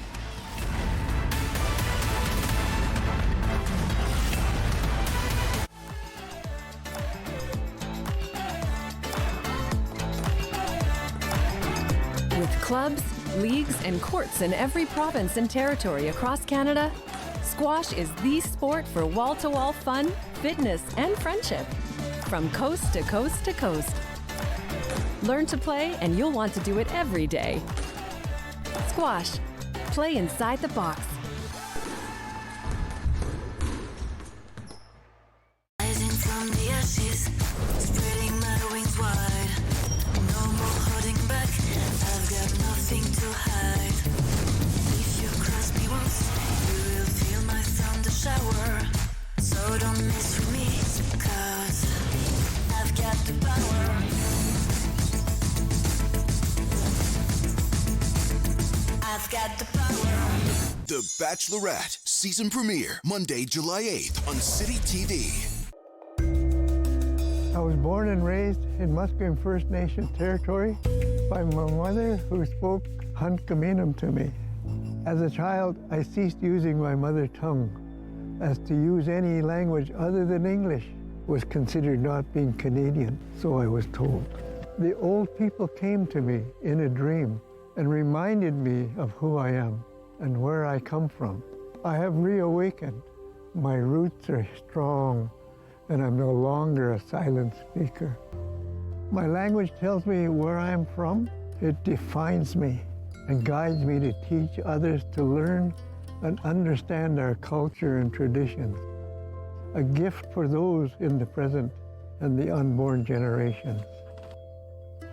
With clubs, leagues, and courts in every province and territory across Canada, squash is the sport for wall-to-wall fun, fitness, and friendship. From coast to coast to coast. Learn to play and you'll want to do it every day. Squash. Play inside the box. Rising from the ashes, spreading my wings wide. No more holding back, I've got nothing to hide. If you cross me once, you will feel my thunder shower. So don't mess with me, 'cause I've got the power. I've got the power. The Bachelorette season premiere Monday, July 8th on City TV. I was born and raised in Musqueam First Nation territory by my mother, who spoke Hunkaminam to me. As a child, I ceased using my mother tongue, as to use any language other than English was considered not being Canadian, so I was told. The old people came to me in a dream and reminded me of who I am and where I come from. I have reawakened. My roots are strong, and I'm no longer a silent speaker. My language tells me where I'm from. It defines me and guides me to teach others to learn and understand our culture and traditions. A gift for those in the present and the unborn generations.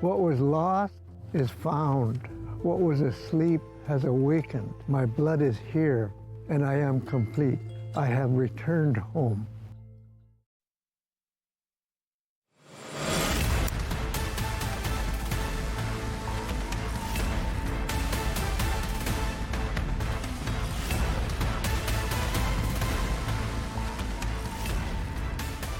What was lost is found. What was asleep has awakened. My blood is here, and I am complete. I have returned home.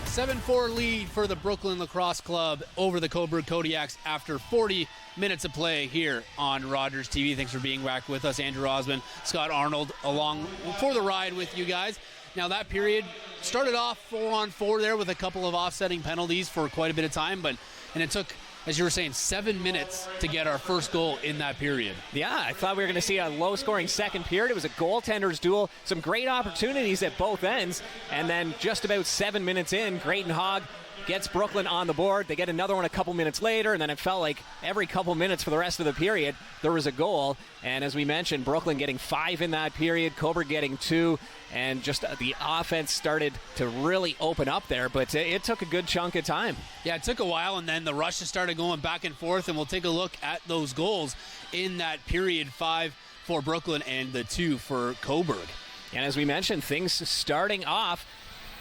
A 7-4 lead for the Brooklyn Lacrosse Club over the Cobourg Kodiaks after 40 minutes of play here on Rogers TV. Thanks for being back with us. Andrew Osmond, Scott Arnold along for the ride with you guys. Now that period started off 4-on-4 there with a couple of offsetting penalties for quite a bit of time, and it took, as you were saying, 7 minutes to get our first goal in that period. Yeah, I thought we were going to see a low-scoring second period. It was a goaltender's duel, some great opportunities at both ends, and then just about 7 minutes in, Grayton Hogg gets Brooklyn on the board. They get another one a couple minutes later, and then it felt like every couple minutes for the rest of the period, there was a goal. And as we mentioned, Brooklyn getting 5 in that period, Cobourg getting 2, and just the offense started to really open up there, but it took a good chunk of time. Yeah, it took a while, and then the rushes started going back and forth, and we'll take a look at those goals in that period. 5 for Brooklyn and the 2 for Cobourg. And as we mentioned, things starting off,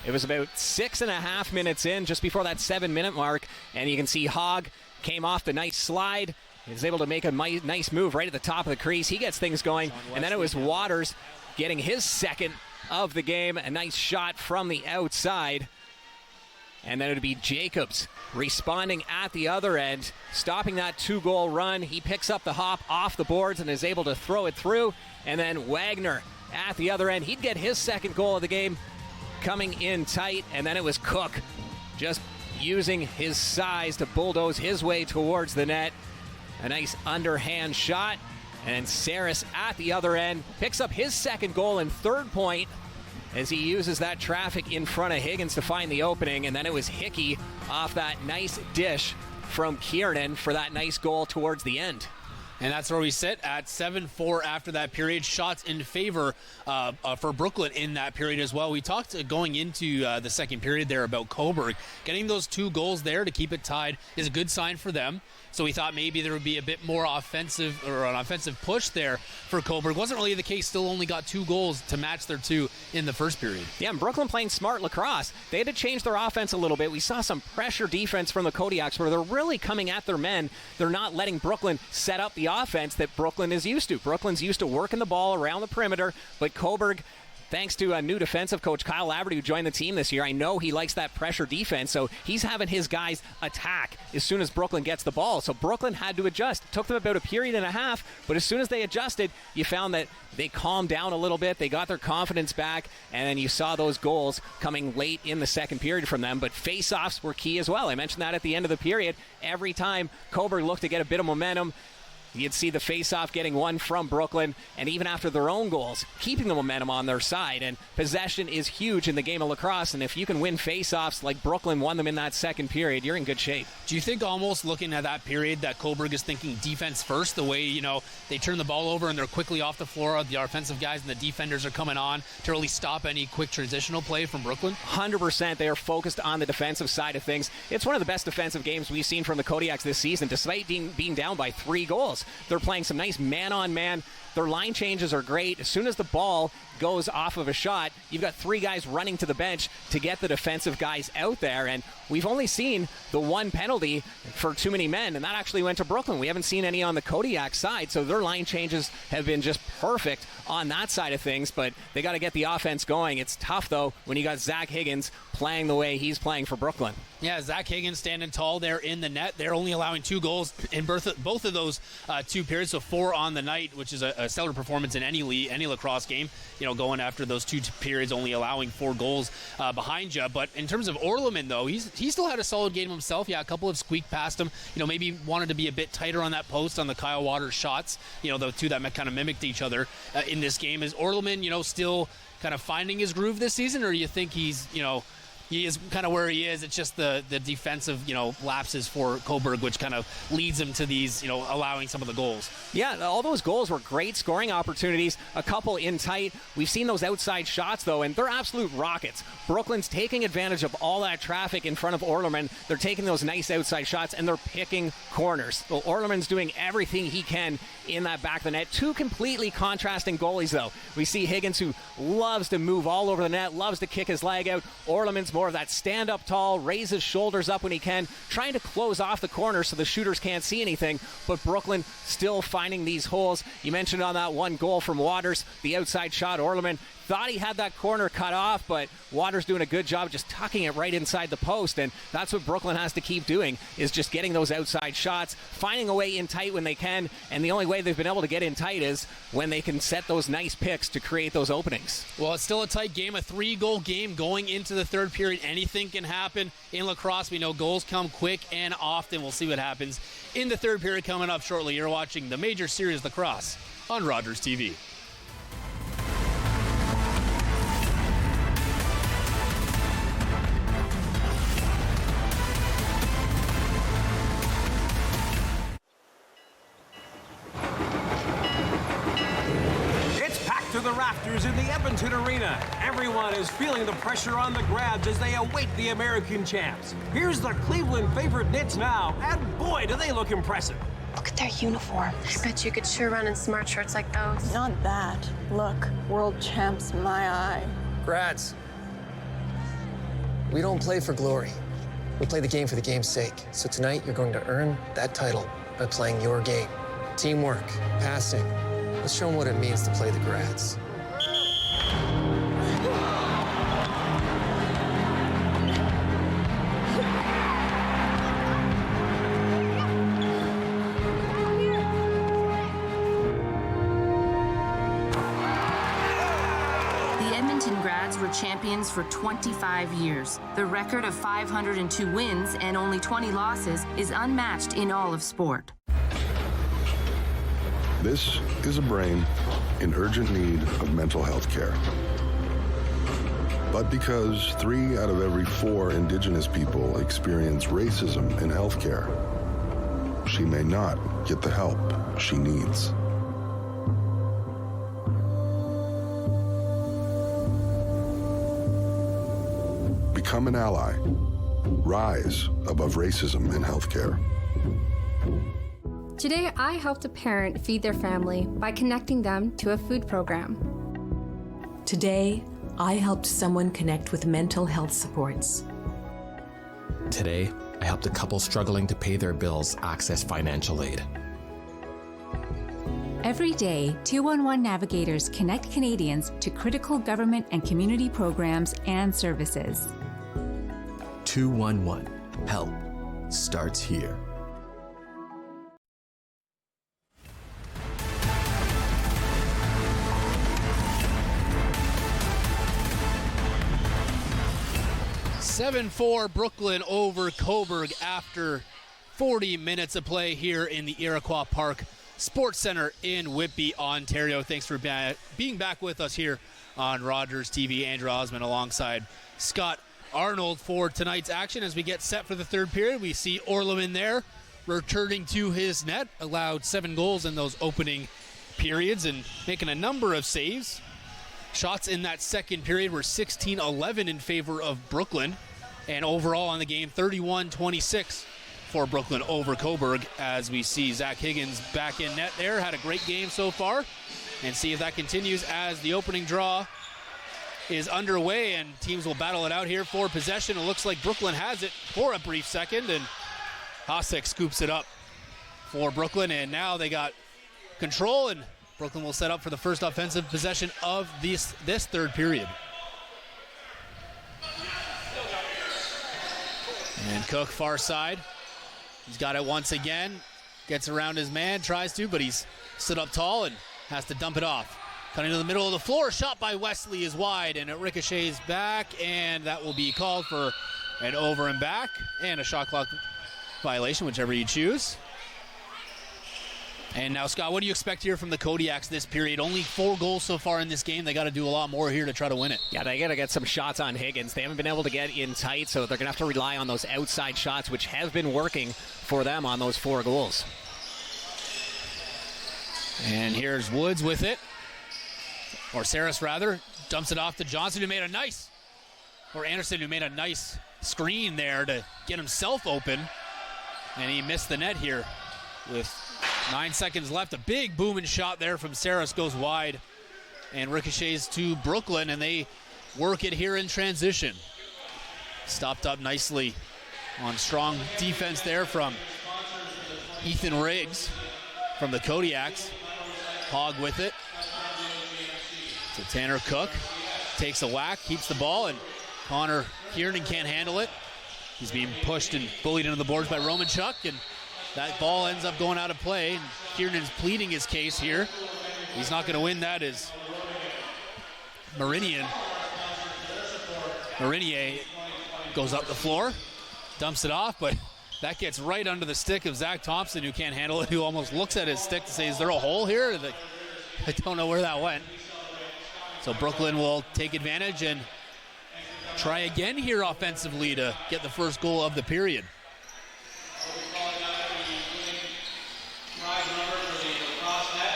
it was about 6.5 minutes in, just before that 7-minute mark, and you can see Hogg came off the nice slide. He was able to make a nice move right at the top of the crease. He gets things going, and then it was Waters getting his second of the game. A nice shot from the outside. And then it would be Jacobs responding at the other end, stopping that 2-goal run. He picks up the hop off the boards and is able to throw it through. And then Wagner at the other end. He'd get his second goal of the game, coming in tight. And then it was Cook just using his size to bulldoze his way towards the net. A nice underhand shot. And Saris at the other end picks up his second goal and third point as he uses that traffic in front of Higgins to find the opening. And then it was Hickey off that nice dish from Kiernan for that nice goal towards the end. And that's where we sit at 7-4 after that period. Shots in favor for Brooklyn in that period as well. We talked going into the second period there about Cobourg. Getting those 2 goals there to keep it tied is a good sign for them. So we thought maybe there would be a bit more offensive or an offensive push there for Cobourg. Wasn't really the case. Still only got 2 goals to match their 2 in the first period. Yeah, and Brooklyn playing smart lacrosse. They had to change their offense a little bit. We saw some pressure defense from the Kodiaks where they're really coming at their men. They're not letting Brooklyn set up the offense that Brooklyn is used to. Brooklyn's used to working the ball around the perimeter, but Cobourg, thanks to a new defensive coach, Kyle Laverty, who joined the team this year, I know he likes that pressure defense, so he's having his guys attack as soon as Brooklyn gets the ball. So Brooklyn had to adjust. It took them about a period and a half, but as soon as they adjusted, you found that they calmed down a little bit. They got their confidence back, and then you saw those goals coming late in the second period from them. But face-offs were key as well. I mentioned that at the end of the period. Every time Cobourg looked to get a bit of momentum, you'd see the face-off getting one from Brooklyn, and even after their own goals, keeping the momentum on their side. And possession is huge in the game of lacrosse, and if you can win face-offs like Brooklyn won them in that second period, you're in good shape. Do you think almost looking at that period that Cobourg is thinking defense first, the way, they turn the ball over and they're quickly off the floor, the offensive guys and the defenders are coming on to really stop any quick transitional play from Brooklyn? 100%. They are focused on the defensive side of things. It's one of the best defensive games we've seen from the Kodiaks this season, despite being down by 3 goals. They're playing some nice man-on-man. Their line changes are great. As soon as the ball goes off of a shot, you've got 3 guys running to the bench to get the defensive guys out there. And we've only seen the 1 penalty for too many men, and that actually went to Brooklyn. We haven't seen any on the Kodiak side, so their line changes have been just perfect on that side of things, but they got to get the offense going. It's tough, though, when you got Zach Higgins playing the way he's playing for Brooklyn. Yeah, Zach Higgins standing tall there in the net. They're only allowing 2 goals in both of those 2 periods, so 4 on the night, which is a stellar performance in any lacrosse game. Going after those 2 periods, only allowing 4 goals behind you. But in terms of Orleman, though, he still had a solid game himself. Yeah, a couple have squeaked past him. Maybe wanted to be a bit tighter on that post on the Kyle Waters shots. The 2 that kind of mimicked each other in this game. Is Orleman, still kind of finding his groove this season, or do you think he's, he is kind of where he is? It's just the defensive, lapses for Cobourg, which kind of leads him to these, allowing some of the goals. Yeah, all those goals were great scoring opportunities, a couple in tight. We've seen those outside shots, though, and they're absolute rockets. Brooklyn's taking advantage of all that traffic in front of Orleman. They're taking those nice outside shots, and they're picking corners. Well, Orleman's doing everything he can in that back of the net. 2 completely contrasting goalies, though. We see Higgins, who loves to move all over the net, loves to kick his leg out. Orleman's more of that stand-up tall, raise his shoulders up when he can, trying to close off the corner so the shooters can't see anything, but Brooklyn still finding these holes. You mentioned on that 1 goal from Waters, the outside shot, Orleman thought he had that corner cut off, but Waters doing a good job just tucking it right inside the post, and that's what Brooklyn has to keep doing, is just getting those outside shots, finding a way in tight when they can, and the only way they've been able to get in tight is when they can set those nice picks to create those openings. Well, it's still a tight game, a 3-goal game going into the third period. Anything can happen in lacrosse. We know goals come quick and often. We'll see what happens in the third period coming up shortly. You're watching the Major Series Lacrosse on RogersTV. To the rafters in the Edmonton Arena. Everyone is feeling the pressure on the Grabs as they await the American champs. Here's the Cleveland favorite Knits now, and boy, do they look impressive. Look at their uniforms. I bet you could sure run in smart shirts like those. Not that. Look, world champs, my eye. Grads, we don't play for glory. We play the game for the game's sake. So tonight, you're going to earn that title by playing your game. Teamwork, passing. Let's show them what it means to play the Grads. The Edmonton Grads were champions for 25 years. The record of 502 wins and only 20 losses is unmatched in all of sport. This is a brain in urgent need of mental health care. But because 3 out of every 4 Indigenous people experience racism in healthcare, she may not get the help she needs. Become an ally. Rise above racism in healthcare. Today, I helped a parent feed their family by connecting them to a food program. Today, I helped someone connect with mental health supports. Today, I helped a couple struggling to pay their bills access financial aid. Every day, 211 navigators connect Canadians to critical government and community programs and services. 211. Help starts here. (7-4) Brooklyn over Cobourg after 40 minutes of play here in the Iroquois Park Sports Center in Whitby, Ontario. Thanks for being back with us here on Rogers TV. Andrew Osmond alongside Scott Arnold for tonight's action. As we get set for the third period, we see Orleman there returning to his net, allowed 7 goals in those opening periods and making a number of saves. Shots in that second period were 16-11 in favor of Brooklyn, and overall on the game 31-26 for Brooklyn over Cobourg, as we see Zach Higgins back in net there. Had a great game so far, and see if that continues as the opening draw is underway and teams will battle it out here for possession. It looks like Brooklyn has it for a brief second, and Hasek scoops it up for Brooklyn, and now they got control, and Brooklyn will set up for the first offensive possession of this third period. And Cook far side. He's got it once again. Gets around his man, tries to, but he's stood up tall and has to dump it off. Cutting to the middle of the floor, shot by Wesley is wide, and it ricochets back, and that will be called for an over and back, and a shot clock violation, whichever you choose. And now, Scott, what do you expect here from the Kodiaks this period? Only 4 goals so far in this game. They got to do a lot more here to try to win it. Yeah, they got to get some shots on Higgins. They haven't been able to get in tight, so they're going to have to rely on those outside shots, which have been working for them on those 4 goals. And here's Woods with it. Or Saris, rather. Dumps it off to Johnson, who made a nice, or Anderson, who made a nice screen there to get himself open. And he missed the net here with 9 seconds left. A big booming shot there from Saris goes wide and ricochets to Brooklyn, and they work it here in transition. Stopped up nicely on strong defense there from Ethan Riggs from the Kodiaks. Hogg with it to Tanner Cook. Takes a whack, keeps the ball, and Connor Kiernan can't handle it. He's being pushed and bullied into the boards by Roman Chuck, and that ball ends up going out of play. And Kiernan's pleading his case here. He's not going to win that as Marinier goes up the floor, dumps it off, but that gets right under the stick of Zach Thompson, who can't handle it, who almost looks at his stick to say, is there a hole here? I don't know where that went. So Brooklyn will take advantage and try again here offensively to get the first goal of the period.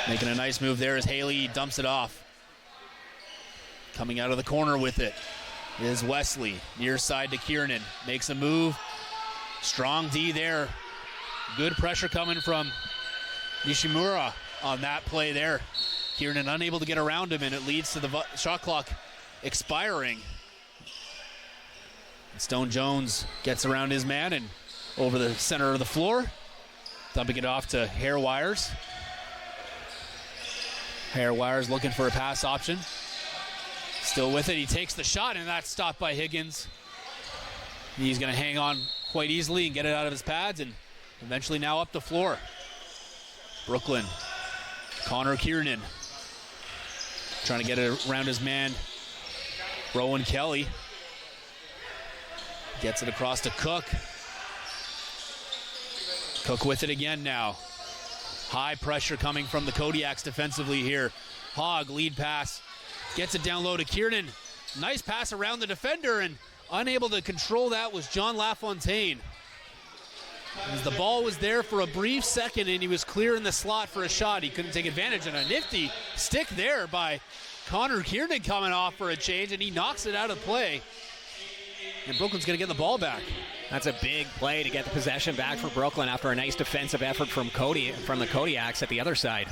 Making a nice move there as Haley dumps it off. Coming out of the corner with it is Wesley. Near side to Kiernan. Makes a move. Strong D there. Good pressure coming from Nishimura on that play there. Kiernan unable to get around him, and it leads to the shot clock expiring. And Stone Jones gets around his man and over the center of the floor. Dumping it off to Hair Wires. Hair Wires looking for a pass option. Still with it. He takes the shot, and that's stopped by Higgins. He's going to hang on quite easily and get it out of his pads, and eventually now up the floor. Brooklyn. Connor Kiernan trying to get it around his man, Rowan Kelly. Gets it across to Cook. Cook with it again now. High pressure coming from the Kodiaks defensively here. Hogg, lead pass. Gets it down low to Kiernan. Nice pass around the defender, and unable to control that was John LaFontaine. As the ball was there for a brief second and he was clear in the slot for a shot. He couldn't take advantage, and a nifty stick there by Connor Kiernan coming off for a change, and he knocks it out of play. And Brooklyn's going to get the ball back. That's a big play to get the possession back for Brooklyn after a nice defensive effort from the Kodiaks at the other side.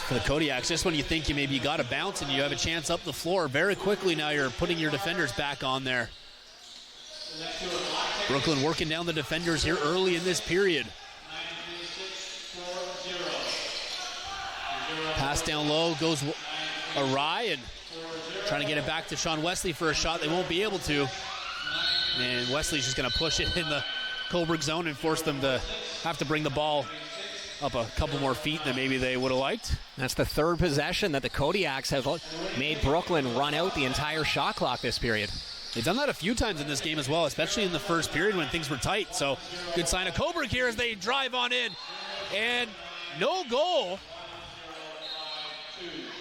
For the Kodiaks, just when you think you got a bounce and you have a chance up the floor, very quickly now you're putting your defenders back on there. Brooklyn working down the defenders here early in this period. Pass down low goes awry, and trying to get it back to Sean Wesley for a shot. They won't be able to. And Wesley's just going to push it in the Cobourg zone and force them to have to bring the ball up a couple more feet than maybe they would have liked. That's the third possession that the Kodiaks have made Brooklyn run out the entire shot clock this period. They've done that a few times in this game as well, especially in the first period when things were tight. So good sign of Cobourg here as they drive on in. And no goal.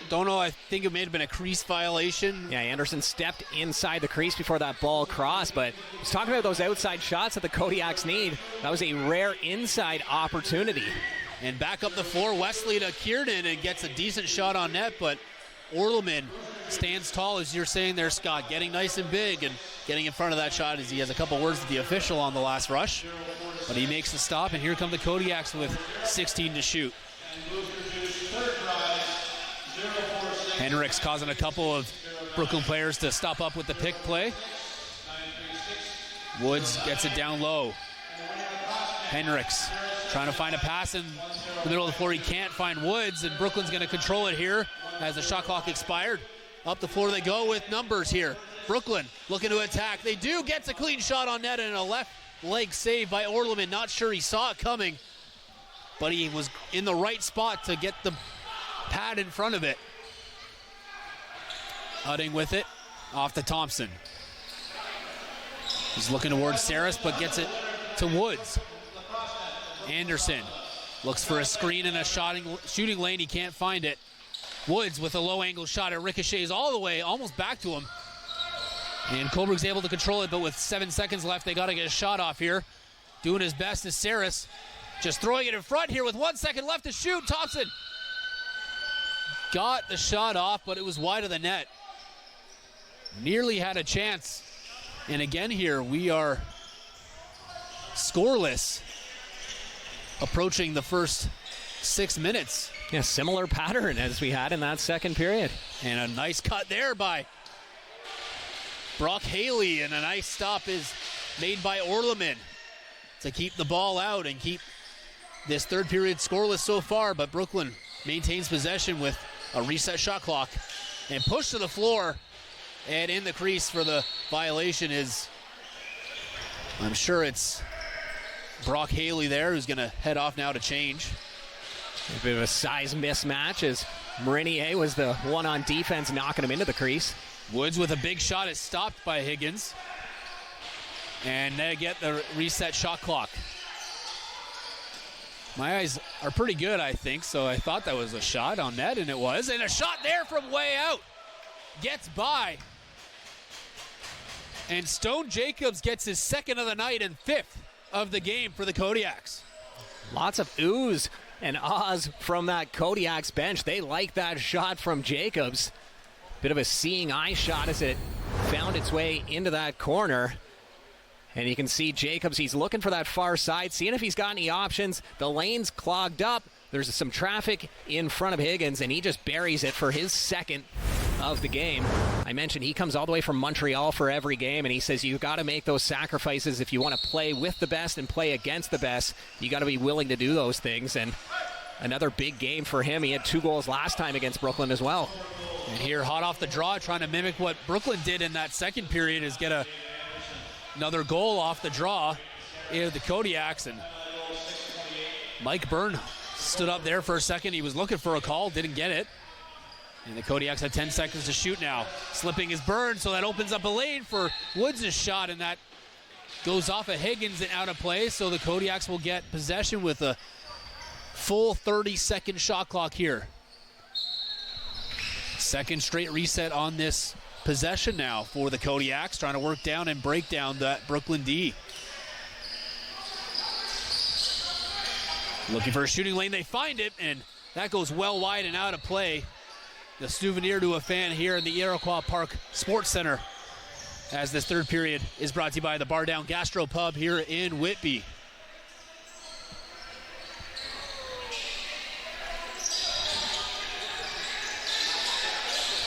Don't know, I think it may have been a crease violation. Yeah, Anderson stepped inside the crease before that ball crossed, but I was talking about those outside shots that the Kodiaks need. That was a rare inside opportunity. And back up the floor, Wesley to Kiernan, and gets a decent shot on net, but Orleman stands tall, as you're saying there, Scott, getting nice and big and getting in front of that shot as he has a couple words with the official on the last rush. But he makes the stop, and here come the Kodiaks with 16 to shoot. Hendricks causing a couple of Brooklyn players to stop up with the pick play. Woods gets it down low. Hendricks trying to find a pass in the middle of the floor. He can't find Woods, and Brooklyn's going to control it here as the shot clock expired. Up the floor they go with numbers here. Brooklyn looking to attack. They do. Gets a clean shot on net and a left leg save by Orleman. Not sure he saw it coming, but he was in the right spot to get the pad in front of it. Hutting with it off to Thompson. He's looking towards Saris, but gets it to Woods. Anderson looks for a screen in a shooting lane. He can't find it. Woods with a low angle shot. It ricochets all the way, almost back to him. And Cobourg's able to control it, but with 7 seconds left, they got to get a shot off here. Doing his best is Saris. Just throwing it in front here with 1 second left to shoot. Thompson got the shot off, but it was wide of the net. Nearly had a chance. And again here, we are scoreless approaching the first 6 minutes. Yeah, similar pattern as we had in that second period. And a nice cut there by Brock Haley, and a nice stop is made by Orleman to keep the ball out and keep this third period scoreless so far, but Brooklyn maintains possession with a reset shot clock and push to the floor. And in the crease for the violation is, I'm sure it's Brock Haley there, who's going to head off now to change. A bit of a size mismatch as Marinier was the one on defense knocking him into the crease. Woods with a big shot is stopped by Higgins. And they get the reset shot clock. My eyes are pretty good, I think, so I thought that was a shot on net, and it was. And a shot there from way out. Gets by. And Stone Jacobs gets his second of the night and fifth of the game for the Kodiaks. Lots of oohs and ahs from that Kodiaks bench. They like that shot from Jacobs. Bit of a seeing eye shot as it found its way into that corner. And you can see Jacobs, he's looking for that far side, seeing if he's got any options. The lane's clogged up. There's some traffic in front of Higgins, and he just buries it for his second of the game. I mentioned he comes all the way from Montreal for every game, and he says you've got to make those sacrifices if you want to play with the best and play against the best. You got to be willing to do those things, and another big game for him. He had 2 goals last time against Brooklyn as well. And here, hot off the draw, trying to mimic what Brooklyn did in that second period, is get another goal off the draw in the Kodiaks. And Mike Byrne stood up there for a second. He was looking for a call, didn't get it. And the Kodiaks had 10 seconds to shoot now. Slipping is Byrne, so that opens up a lane for Woods' shot, and that goes off of Higgins and out of play. So the Kodiaks will get possession with a full 30-second shot clock here. Second straight reset on this possession now for the Kodiaks, trying to work down and break down that Brooklyn D. Looking for a shooting lane, they find it, and that goes well wide and out of play. The souvenir to a fan here in the Iroquois Park Sports Center, as this third period is brought to you by the Bar Down Gastro Pub here in Whitby.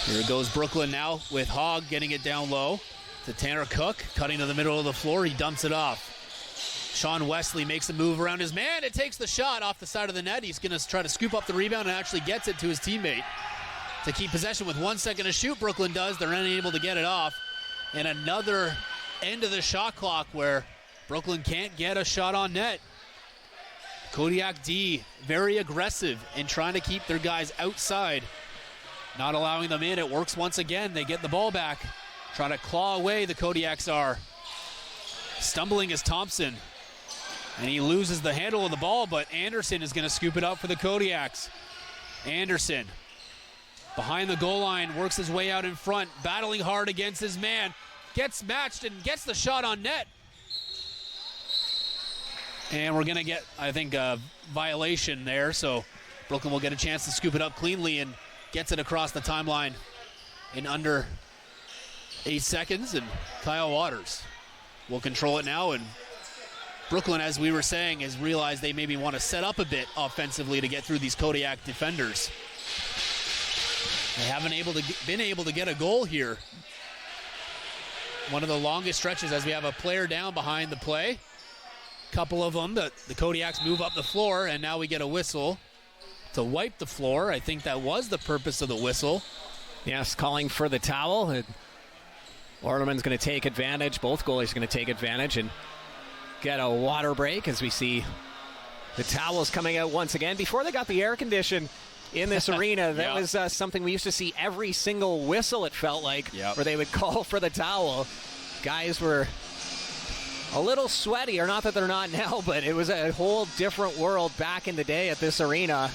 Here goes Brooklyn now with Hogg getting it down low to Tanner Cook, cutting to the middle of the floor. He dumps it off. Sean Wesley makes a move around his man. It takes the shot off the side of the net. He's going to try to scoop up the rebound and actually gets it to his teammate to keep possession with 1 second to shoot. Brooklyn does. They're unable to get it off. And another end of the shot clock where Brooklyn can't get a shot on net. Kodiak D very aggressive in trying to keep their guys outside, not allowing them in. It works once again. They get the ball back, trying to claw away. The Kodiaks are. Stumbling is Thompson, and he loses the handle of the ball, but Anderson is going to scoop it up for the Kodiaks. Anderson, behind the goal line, works his way out in front, battling hard against his man, gets matched and gets the shot on net. And we're going to get, I think, a violation there, so Brooklyn will get a chance to scoop it up cleanly and gets it across the timeline in under 8 seconds, and Kyle Waters will control it now. And Brooklyn, as we were saying, has realized they maybe want to set up a bit offensively to get through these Kodiak defenders. They haven't been able to get a goal here. One of the longest stretches as we have a player down behind the play. Couple of them, the Kodiaks move up the floor, and now we get a whistle to wipe the floor. I think that was the purpose of the whistle. Yes, calling for the towel. Orleman's going to take advantage. Both goalies are going to take advantage and get a water break as we see the towels coming out once again. Before they got the air condition in this arena, that was something we used to see every single whistle, it felt like, where they would call for the towel. Guys were a little sweaty, or not that they're not now, but it was a whole different world back in the day at this arena.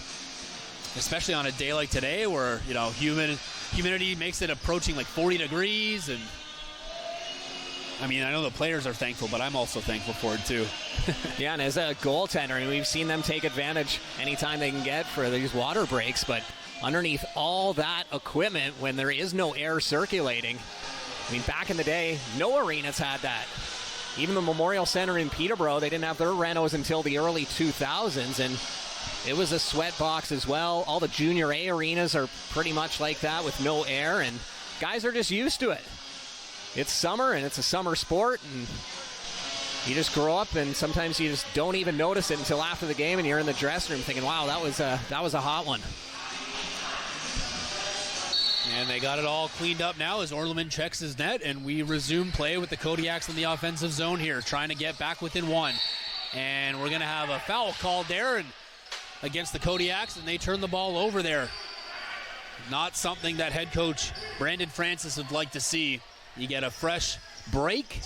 Especially on a day like today where, humidity makes it approaching like 40 degrees. And I mean, I know the players are thankful, but I'm also thankful for it too. Yeah, and as a goaltender, we've seen them take advantage anytime they can get for these water breaks, but underneath all that equipment, when there is no air circulating, I mean, back in the day, no arenas had that. Even the Memorial Center in Peterborough, they didn't have their renos until the early 2000s, and it was a sweat box as well. All the Junior A arenas are pretty much like that with no air, and guys are just used to it. It's summer, and it's a summer sport, and you just grow up, and sometimes you just don't even notice it until after the game, and you're in the dressing room thinking, wow, that was a hot one. And they got it all cleaned up now as Orleman checks his net, and we resume play with the Kodiaks in the offensive zone here, trying to get back within one. And we're going to have a foul called there and against the Kodiaks, and they turn the ball over there. Not something that head coach Brandon Francis would like to see. You get a fresh break,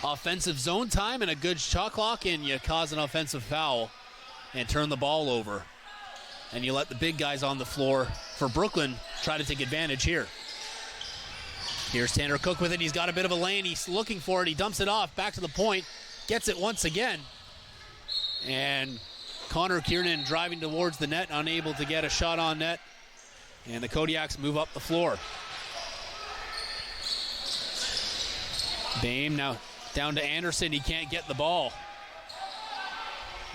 offensive zone time, and a good shot clock, and you cause an offensive foul and turn the ball over. And you let the big guys on the floor for Brooklyn try to take advantage here. Here's Tanner Cook with it. He's got a bit of a lane. He's looking for it. He dumps it off back to the point. Gets it once again. And Connor Kiernan driving towards the net, unable to get a shot on net. And the Kodiaks move up the floor. Bame now down to Anderson. He can't get the ball.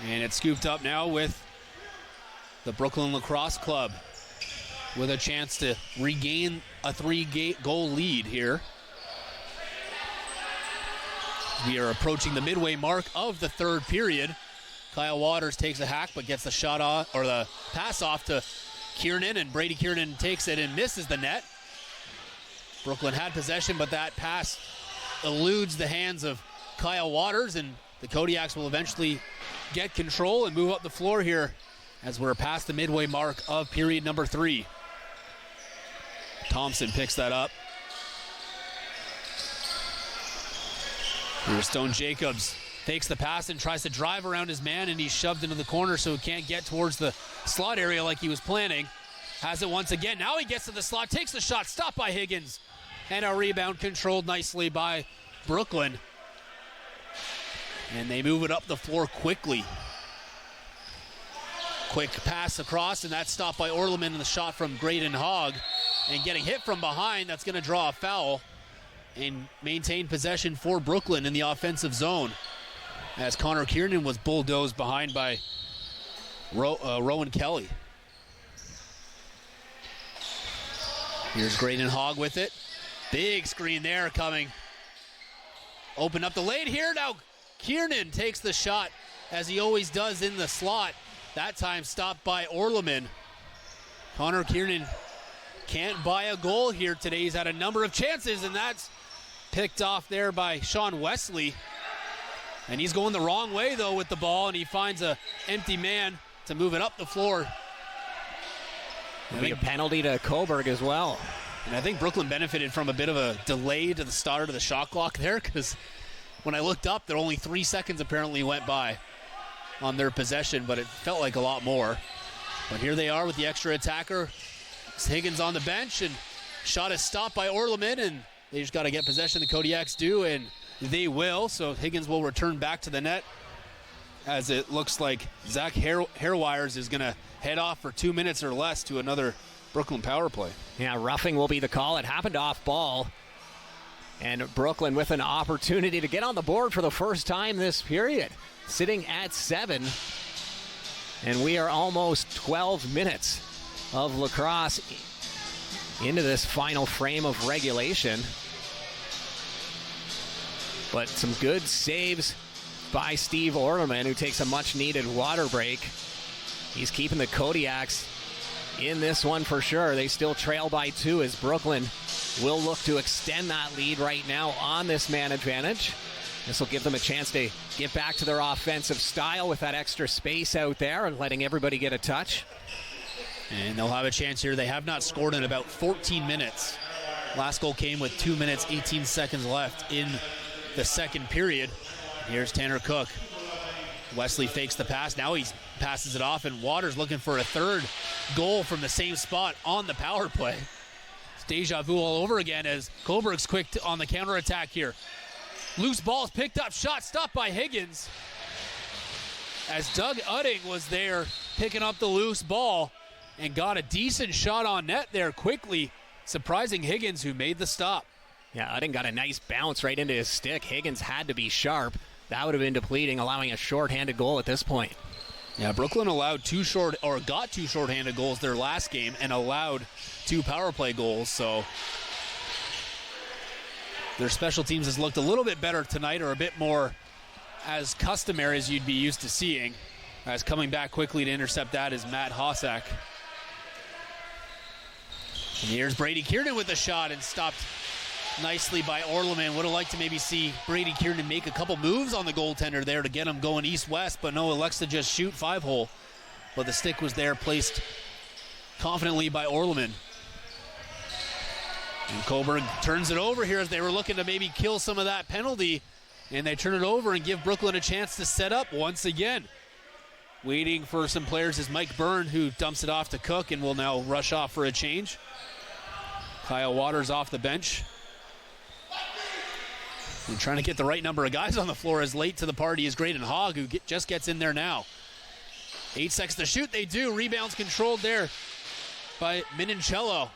And it's scooped up now with the Brooklyn Lacrosse Club with a chance to regain a 3-goal lead here. We are approaching the midway mark of the third period. Kyle Waters takes a hack but gets the shot off, or the pass off to Kiernan, and Brady Kiernan takes it and misses the net. Brooklyn had possession, but that pass eludes the hands of Kyle Waters, and the Kodiaks will eventually get control and move up the floor here as we're past the midway mark of period number 3. Thompson picks that up. Here's Stone Jacobs. Takes the pass and tries to drive around his man, and he's shoved into the corner so he can't get towards the slot area like he was planning. Has it once again. Now he gets to the slot, takes the shot, stopped by Higgins. And a rebound controlled nicely by Brooklyn. And they move it up the floor quickly. Quick pass across, and that's stopped by Orleman, and the shot from Graydon Hogg. And getting hit from behind, that's going to draw a foul and maintain possession for Brooklyn in the offensive zone, as Connor Kiernan was bulldozed behind by Rowan Kelly. Here's Graydon Hogg with it. Big screen there coming. Open up the lane here. Now Kiernan takes the shot, as he always does in the slot. That time stopped by Orleman. Connor Kiernan can't buy a goal here today. He's had a number of chances, and that's picked off there by Sean Wesley. And he's going the wrong way, though, with the ball, and he finds an empty man to move it up the floor. It'll be a penalty to Cobourg as well. And I think Brooklyn benefited from a bit of a delay to the start of the shot clock there, because when I looked up, there only 3 seconds apparently went by on their possession, but it felt like a lot more. But here they are with the extra attacker. It's Higgins on the bench, and shot is stopped by Orleman, and they just got to get possession. The Kodiaks do, and they will. So Higgins will return back to the net, as it looks like Zach Hairwires is going to head off for 2 minutes or less to another Brooklyn power play. Yeah, roughing will be the call. It happened off ball. And Brooklyn with an opportunity to get on the board for the first time this period, sitting at 7. And we are almost 12 minutes of lacrosse into this final frame of regulation. But some good saves by Steve Orleman, who takes a much-needed water break. He's keeping the Kodiaks in this one for sure. They still trail by 2, as Brooklyn will look to extend that lead right now on this man advantage. This will give them a chance to get back to their offensive style with that extra space out there and letting everybody get a touch. And they'll have a chance here. They have not scored in about 14 minutes. Last goal came with 2 minutes, 18 seconds left in the second period. Here's Tanner Cook. Wesley fakes the pass. Now he passes it off, and Waters looking for a third goal from the same spot on the power play. It's deja vu all over again, as Cobourg's quick on the counterattack here. Loose ball is picked up, shot stopped by Higgins, as Doug Udding was there picking up the loose ball and got a decent shot on net there quickly, surprising Higgins, who made the stop. Yeah, Udding got a nice bounce right into his stick. Higgins had to be sharp. That would have been depleting, allowing a shorthanded goal at this point. Yeah, Brooklyn got two shorthanded goals their last game and allowed 2 power play goals, so their special teams has looked a little bit better tonight, or a bit more as customary as you'd be used to seeing. As coming back quickly to intercept that is Matt Hossack. And here's Brady Kiernan with the shot, and stopped nicely by Orleman. Would have liked to maybe see Brady Kiernan make a couple moves on the goaltender there to get him going east-west, but no, elects to just shoot 5-hole. But the stick was there, placed confidently by Orleman. And Cobourg turns it over here, as they were looking to maybe kill some of that penalty, and they turn it over and give Brooklyn a chance to set up once again. Waiting for some players is Mike Byrne, who dumps it off to Cook and will now rush off for a change. Kyle Waters off the bench. And trying to get the right number of guys on the floor, as late to the party is Graydon Hogg, who just gets in there now. 8 seconds to shoot, they do. Rebounds controlled there by Minincello.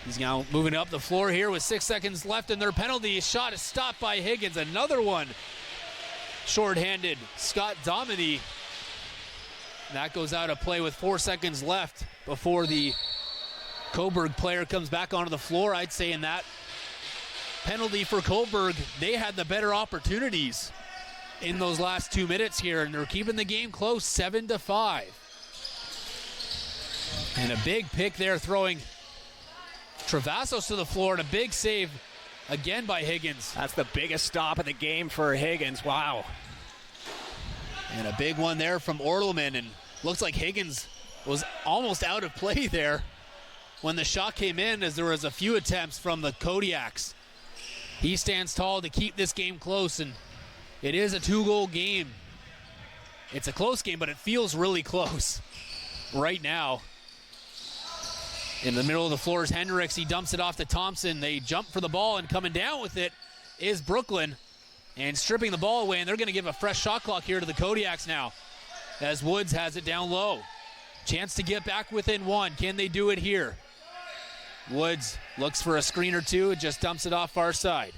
He's now moving up the floor here with 6 seconds left in their penalty. Shot is stopped by Higgins. Another one shorthanded. Scott Dominy. That goes out of play with 4 seconds left before the Cobourg player comes back onto the floor. I'd say in that penalty for Cobourg, they had the better opportunities in those last 2 minutes here, and they're keeping the game close, 7-5. And a big pick there, throwing Travasos to the floor, and a big save again by Higgins. That's the biggest stop of the game for Higgins. Wow. And a big one there from Orleman, and looks like Higgins was almost out of play there when the shot came in, as there was a few attempts from the Kodiaks. He stands tall to keep this game close, and it is a 2-goal game. It's a close game, but it feels really close right now. In the middle of the floor is Hendricks. He dumps it off to Thompson. They jump for the ball, and coming down with it is Brooklyn, and stripping the ball away, and they're going to give a fresh shot clock here to the Kodiaks now. as Woods has it down low. Chance to get back within one. Can they do it here? Woods looks for a screen or two and just dumps it off far side.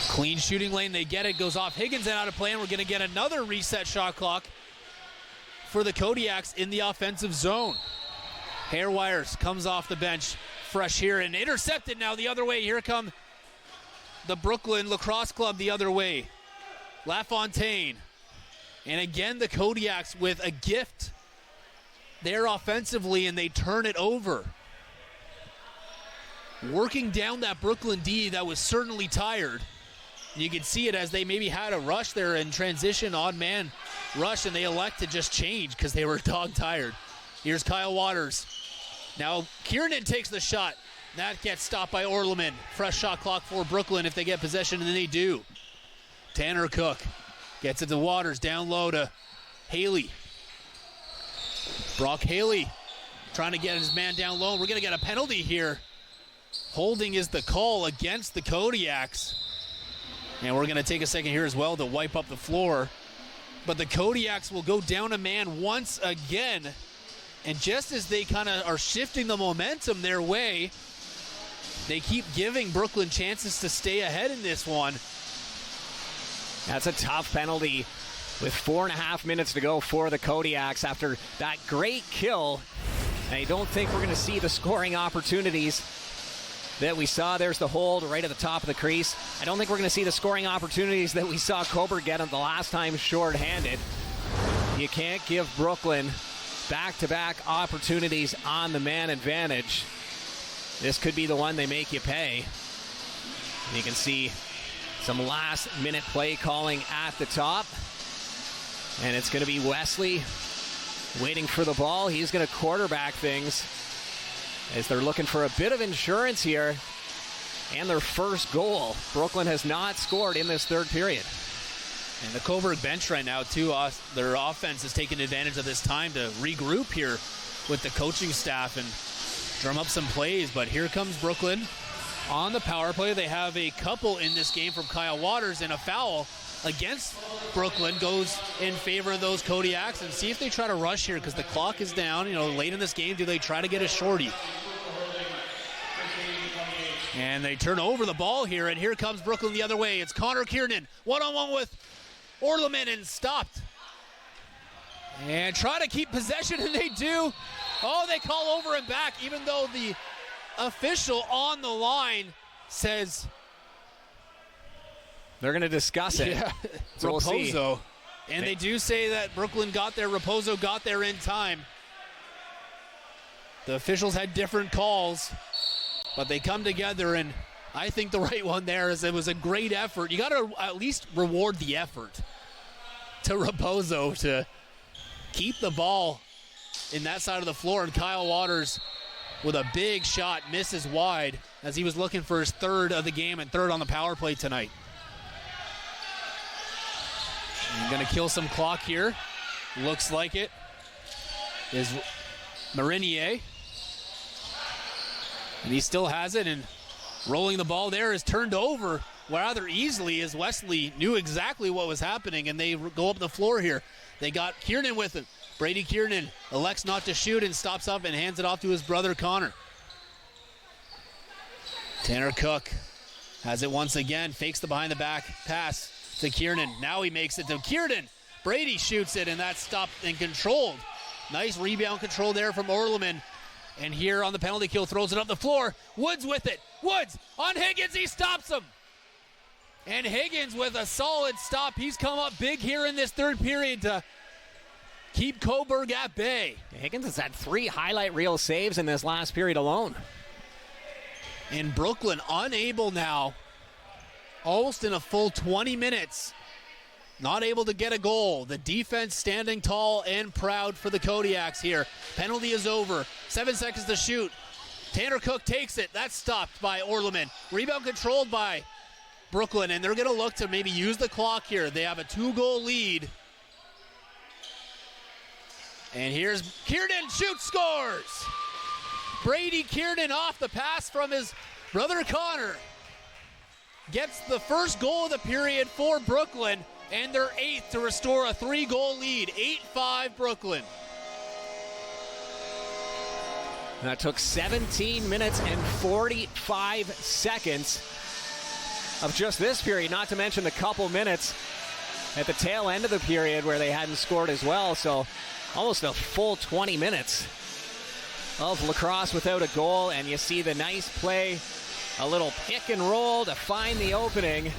Clean shooting lane, they get it, goes off Higgins and out of play, and we're going to get another reset shot clock for the Kodiaks in the offensive zone. Hair Wires comes off the bench, fresh here, and intercepted now the other way. Here come the Brooklyn Lacrosse Club the other way. LaFontaine. And again, the Kodiaks with a gift there offensively, and they turn it over. Working down that Brooklyn D that was certainly tired. You can see it as they maybe had a rush there in transition, odd man rush, and they elect to just change because they were dog tired. Here's Kyle Waters. Now Kiernan takes the shot. That gets stopped by Orleman. Fresh shot clock for Brooklyn if they get possession, and they do. Tanner Cook gets it to Waters, down low to Haley. Brock Haley trying to get his man down low. We're going to get a penalty here. Holding is the call against the Kodiaks. And we're going to take a second here as well to wipe up the floor. But the Kodiaks will go down a man once again. And just as they kind of are shifting the momentum their way, they keep giving Brooklyn chances to stay ahead in this one. That's a tough penalty with 4.5 minutes to go for the Kodiaks after that great kill. I don't think we're going to see the scoring opportunities that we saw. There's the hold right at the top of the crease. I don't think we're going to see the scoring opportunities that we saw Cobourg get the last time short-handed. You can't give Brooklyn back-to-back opportunities on the man advantage. This could be the one they make you pay. You can see some last-minute play calling at the top. And it's going to be Wesley waiting for the ball. He's going to quarterback things as they're looking for a bit of insurance here. And their first goal. Brooklyn has not scored in this third period. And the Cobourg bench right now, too, their offense is taking advantage of this time to regroup here with the coaching staff and drum up some plays. But here comes Brooklyn on the power play. They have a couple in this game from Kyle Waters, and a foul against Brooklyn goes in favor of those Kodiaks. And see if they try to rush here because the clock is down. You know, late in this game, do they try to get a shorty? And they turn over the ball here, and here comes Brooklyn the other way. It's Connor Kiernan, one-on-one with Orleman, and stopped. And try to keep possession, and they do. Oh, they call over and back, even though the official on the line says they're going to discuss it. Yeah, so we'll see. Raposo. And they do say that Brooklyn got there, Raposo got there in time. The officials had different calls, but they come together, and I think the right one there is it was a great effort. You got to at least reward the effort to Raposo to keep the ball in that side of the floor, and Kyle Waters with a big shot misses wide as he was looking for his third of the game and third on the power play tonight. Going to kill some clock here. Looks like it is Marinier. And he still has it, and rolling the ball there is turned over rather easily as Wesley knew exactly what was happening, and they go up the floor here. They got Kiernan with it. Brady Kiernan elects not to shoot and stops up and hands it off to his brother Connor. Tanner Cook has it once again, fakes the behind the back pass to Kiernan. Now he makes it to Kiernan. Brady shoots it, and that's stopped and controlled. Nice rebound control there from Orleman. And here on the penalty kill, throws it up the floor. Woods with it. Woods on Higgins. He stops him. And Higgins with a solid stop. He's come up big here in this third period to keep Cobourg at bay. Higgins has had 3 highlight reel saves in this last period alone. And Brooklyn unable now, almost in a full 20 minutes, not able to get a goal. The defense standing tall and proud for the Kodiaks here. Penalty is over. 7 seconds to shoot. Tanner Cook takes it. That's stopped by Orleman. Rebound controlled by Brooklyn, and they're going to look to maybe use the clock here. They have a 2-goal lead. And here's Kiernan, shoots, scores! Brady Kiernan off the pass from his brother Connor gets the first goal of the period for Brooklyn. and their 8th to restore a 3-goal lead. 8-5 Brooklyn. That took 17 minutes and 45 seconds of just this period, not to mention the couple minutes at the tail end of the period where they hadn't scored as well. So almost a full 20 minutes of Lacrosse without a goal. And you see the nice play, a little pick and roll to find the opening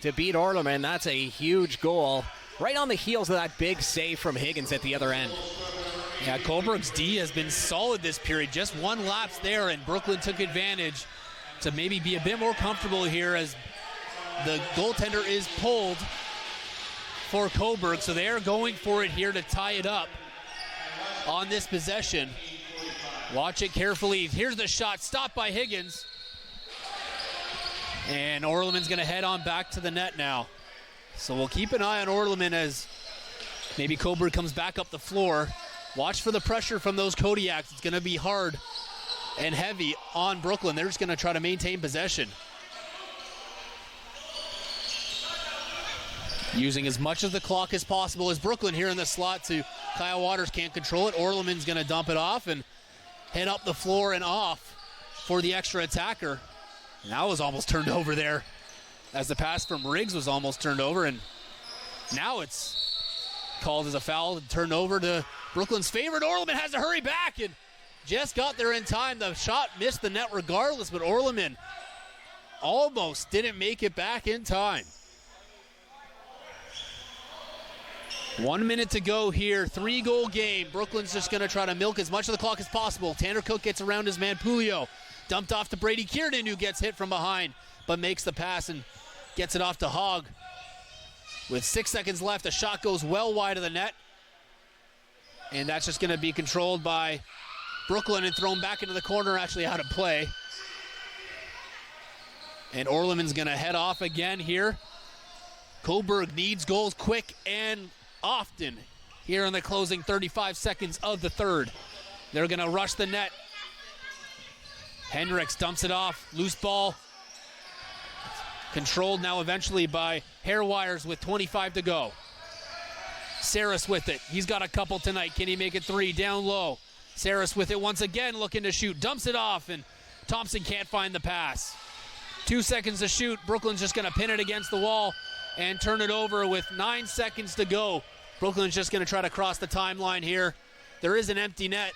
to beat Orleman. That's a huge goal right on the heels of that big save from Higgins at the other end. Yeah, Cobourg's D has been solid this period. Just one lapse there, and Brooklyn took advantage to maybe be a bit more comfortable here as the goaltender is pulled for Cobourg. So they are going for it here to tie it up on this possession. Watch it carefully. Here's the shot, stopped by Higgins. And Orleman's going to head on back to the net now. So we'll keep an eye on Orleman as maybe Cobourg comes back up the floor. Watch for the pressure from those Kodiaks. It's going to be hard and heavy on Brooklyn. They're just going to try to maintain possession. Using as much of the clock as possible as Brooklyn here in the slot to Kyle Waters can't control it. Orleman's going to dump it off and head up the floor and off for the extra attacker. And that was almost turned over there as the pass from Riggs was almost turned over, and now it's called as a foul and turned over to Brooklyn's favorite. Orleman has to hurry back and just got there in time. The shot missed the net regardless, but Orleman almost didn't make it back in time. 1 minute to go here, 3-goal game. Brooklyn's just going to try to milk as much of the clock as possible. Tanner Cook gets around his man Pulio. Dumped off to Brady Kiernan, who gets hit from behind, but makes the pass and gets it off to Hogg. With 6 seconds left, the shot goes well wide of the net. And that's just going to be controlled by Brooklyn and thrown back into the corner, actually out of play. And Orleman's going to head off again here. Cobourg needs goals quick and often here in the closing 35 seconds of the third. They're going to rush the net. Hendricks dumps it off. Loose ball. Controlled now eventually by Hairwires with 25 to go. Saris with it. He's got a couple tonight. Can he make it 3? Down low. Saris with it once again, looking to shoot. Dumps it off, and Thompson can't find the pass. 2 seconds to shoot. Brooklyn's just going to pin it against the wall and turn it over with 9 seconds to go. Brooklyn's just going to try to cross the timeline here. There is an empty net.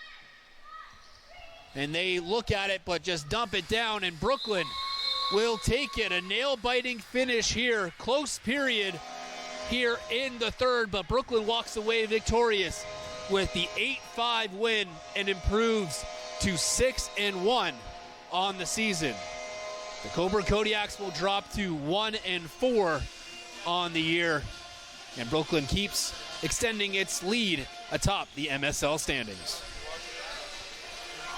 And they look at it, but just dump it down, and Brooklyn will take it. A nail-biting finish here. Close period here in the third, but Brooklyn walks away victorious with the 8-5 win and improves to 6-1 on the season. The Cobourg Kodiaks will drop to 1-4 on the year, and Brooklyn keeps extending its lead atop the MSL standings.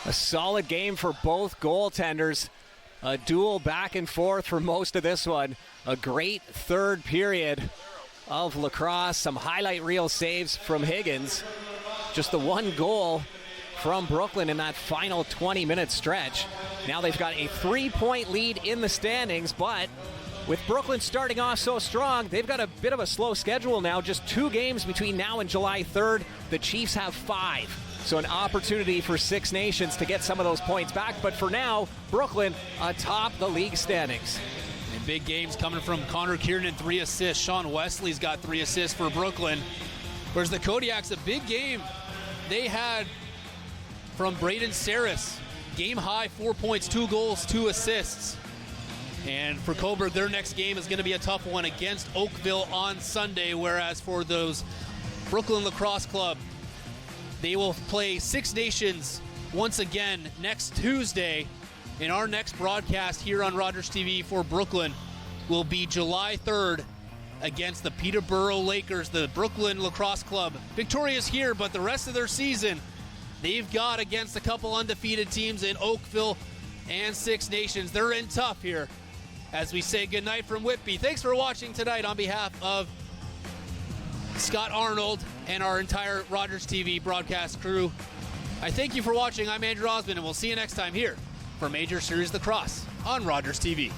A solid game for both goaltenders. A duel back and forth for most of this one. A great third period of Lacrosse. Some highlight reel saves from Higgins. Just the one goal from Brooklyn in that final 20-minute stretch. Now they've got a 3-point lead in the standings, but with Brooklyn starting off so strong, they've got a bit of a slow schedule now. Just 2 games between now and July 3rd. The Chiefs have 5. So an opportunity for Six Nations to get some of those points back. But for now, Brooklyn atop the league standings. And big games coming from Connor Kiernan, 3 assists. Sean Wesley's got 3 assists for Brooklyn. Whereas the Kodiaks, a big game they had from Braden Saris. Game high, 4 points, 2 goals, 2 assists. And for Cobourg, their next game is going to be a tough one against Oakville on Sunday. Whereas for those Brooklyn Lacrosse Club, they will play Six Nations once again next Tuesday. And our next broadcast here on Rogers TV for Brooklyn will be July 3rd against the Peterborough Lakers, the Brooklyn Lacrosse Club. Victorious here, but the rest of their season, they've got against a couple undefeated teams in Oakville and Six Nations. They're in tough here as we say goodnight from Whitby. Thanks for watching tonight on behalf of Scott Arnold and our entire Rogers TV broadcast crew. I thank you for watching. I'm Andrew Osmond, and we'll see you next time here for Major Series Lacrosse on Rogers TV.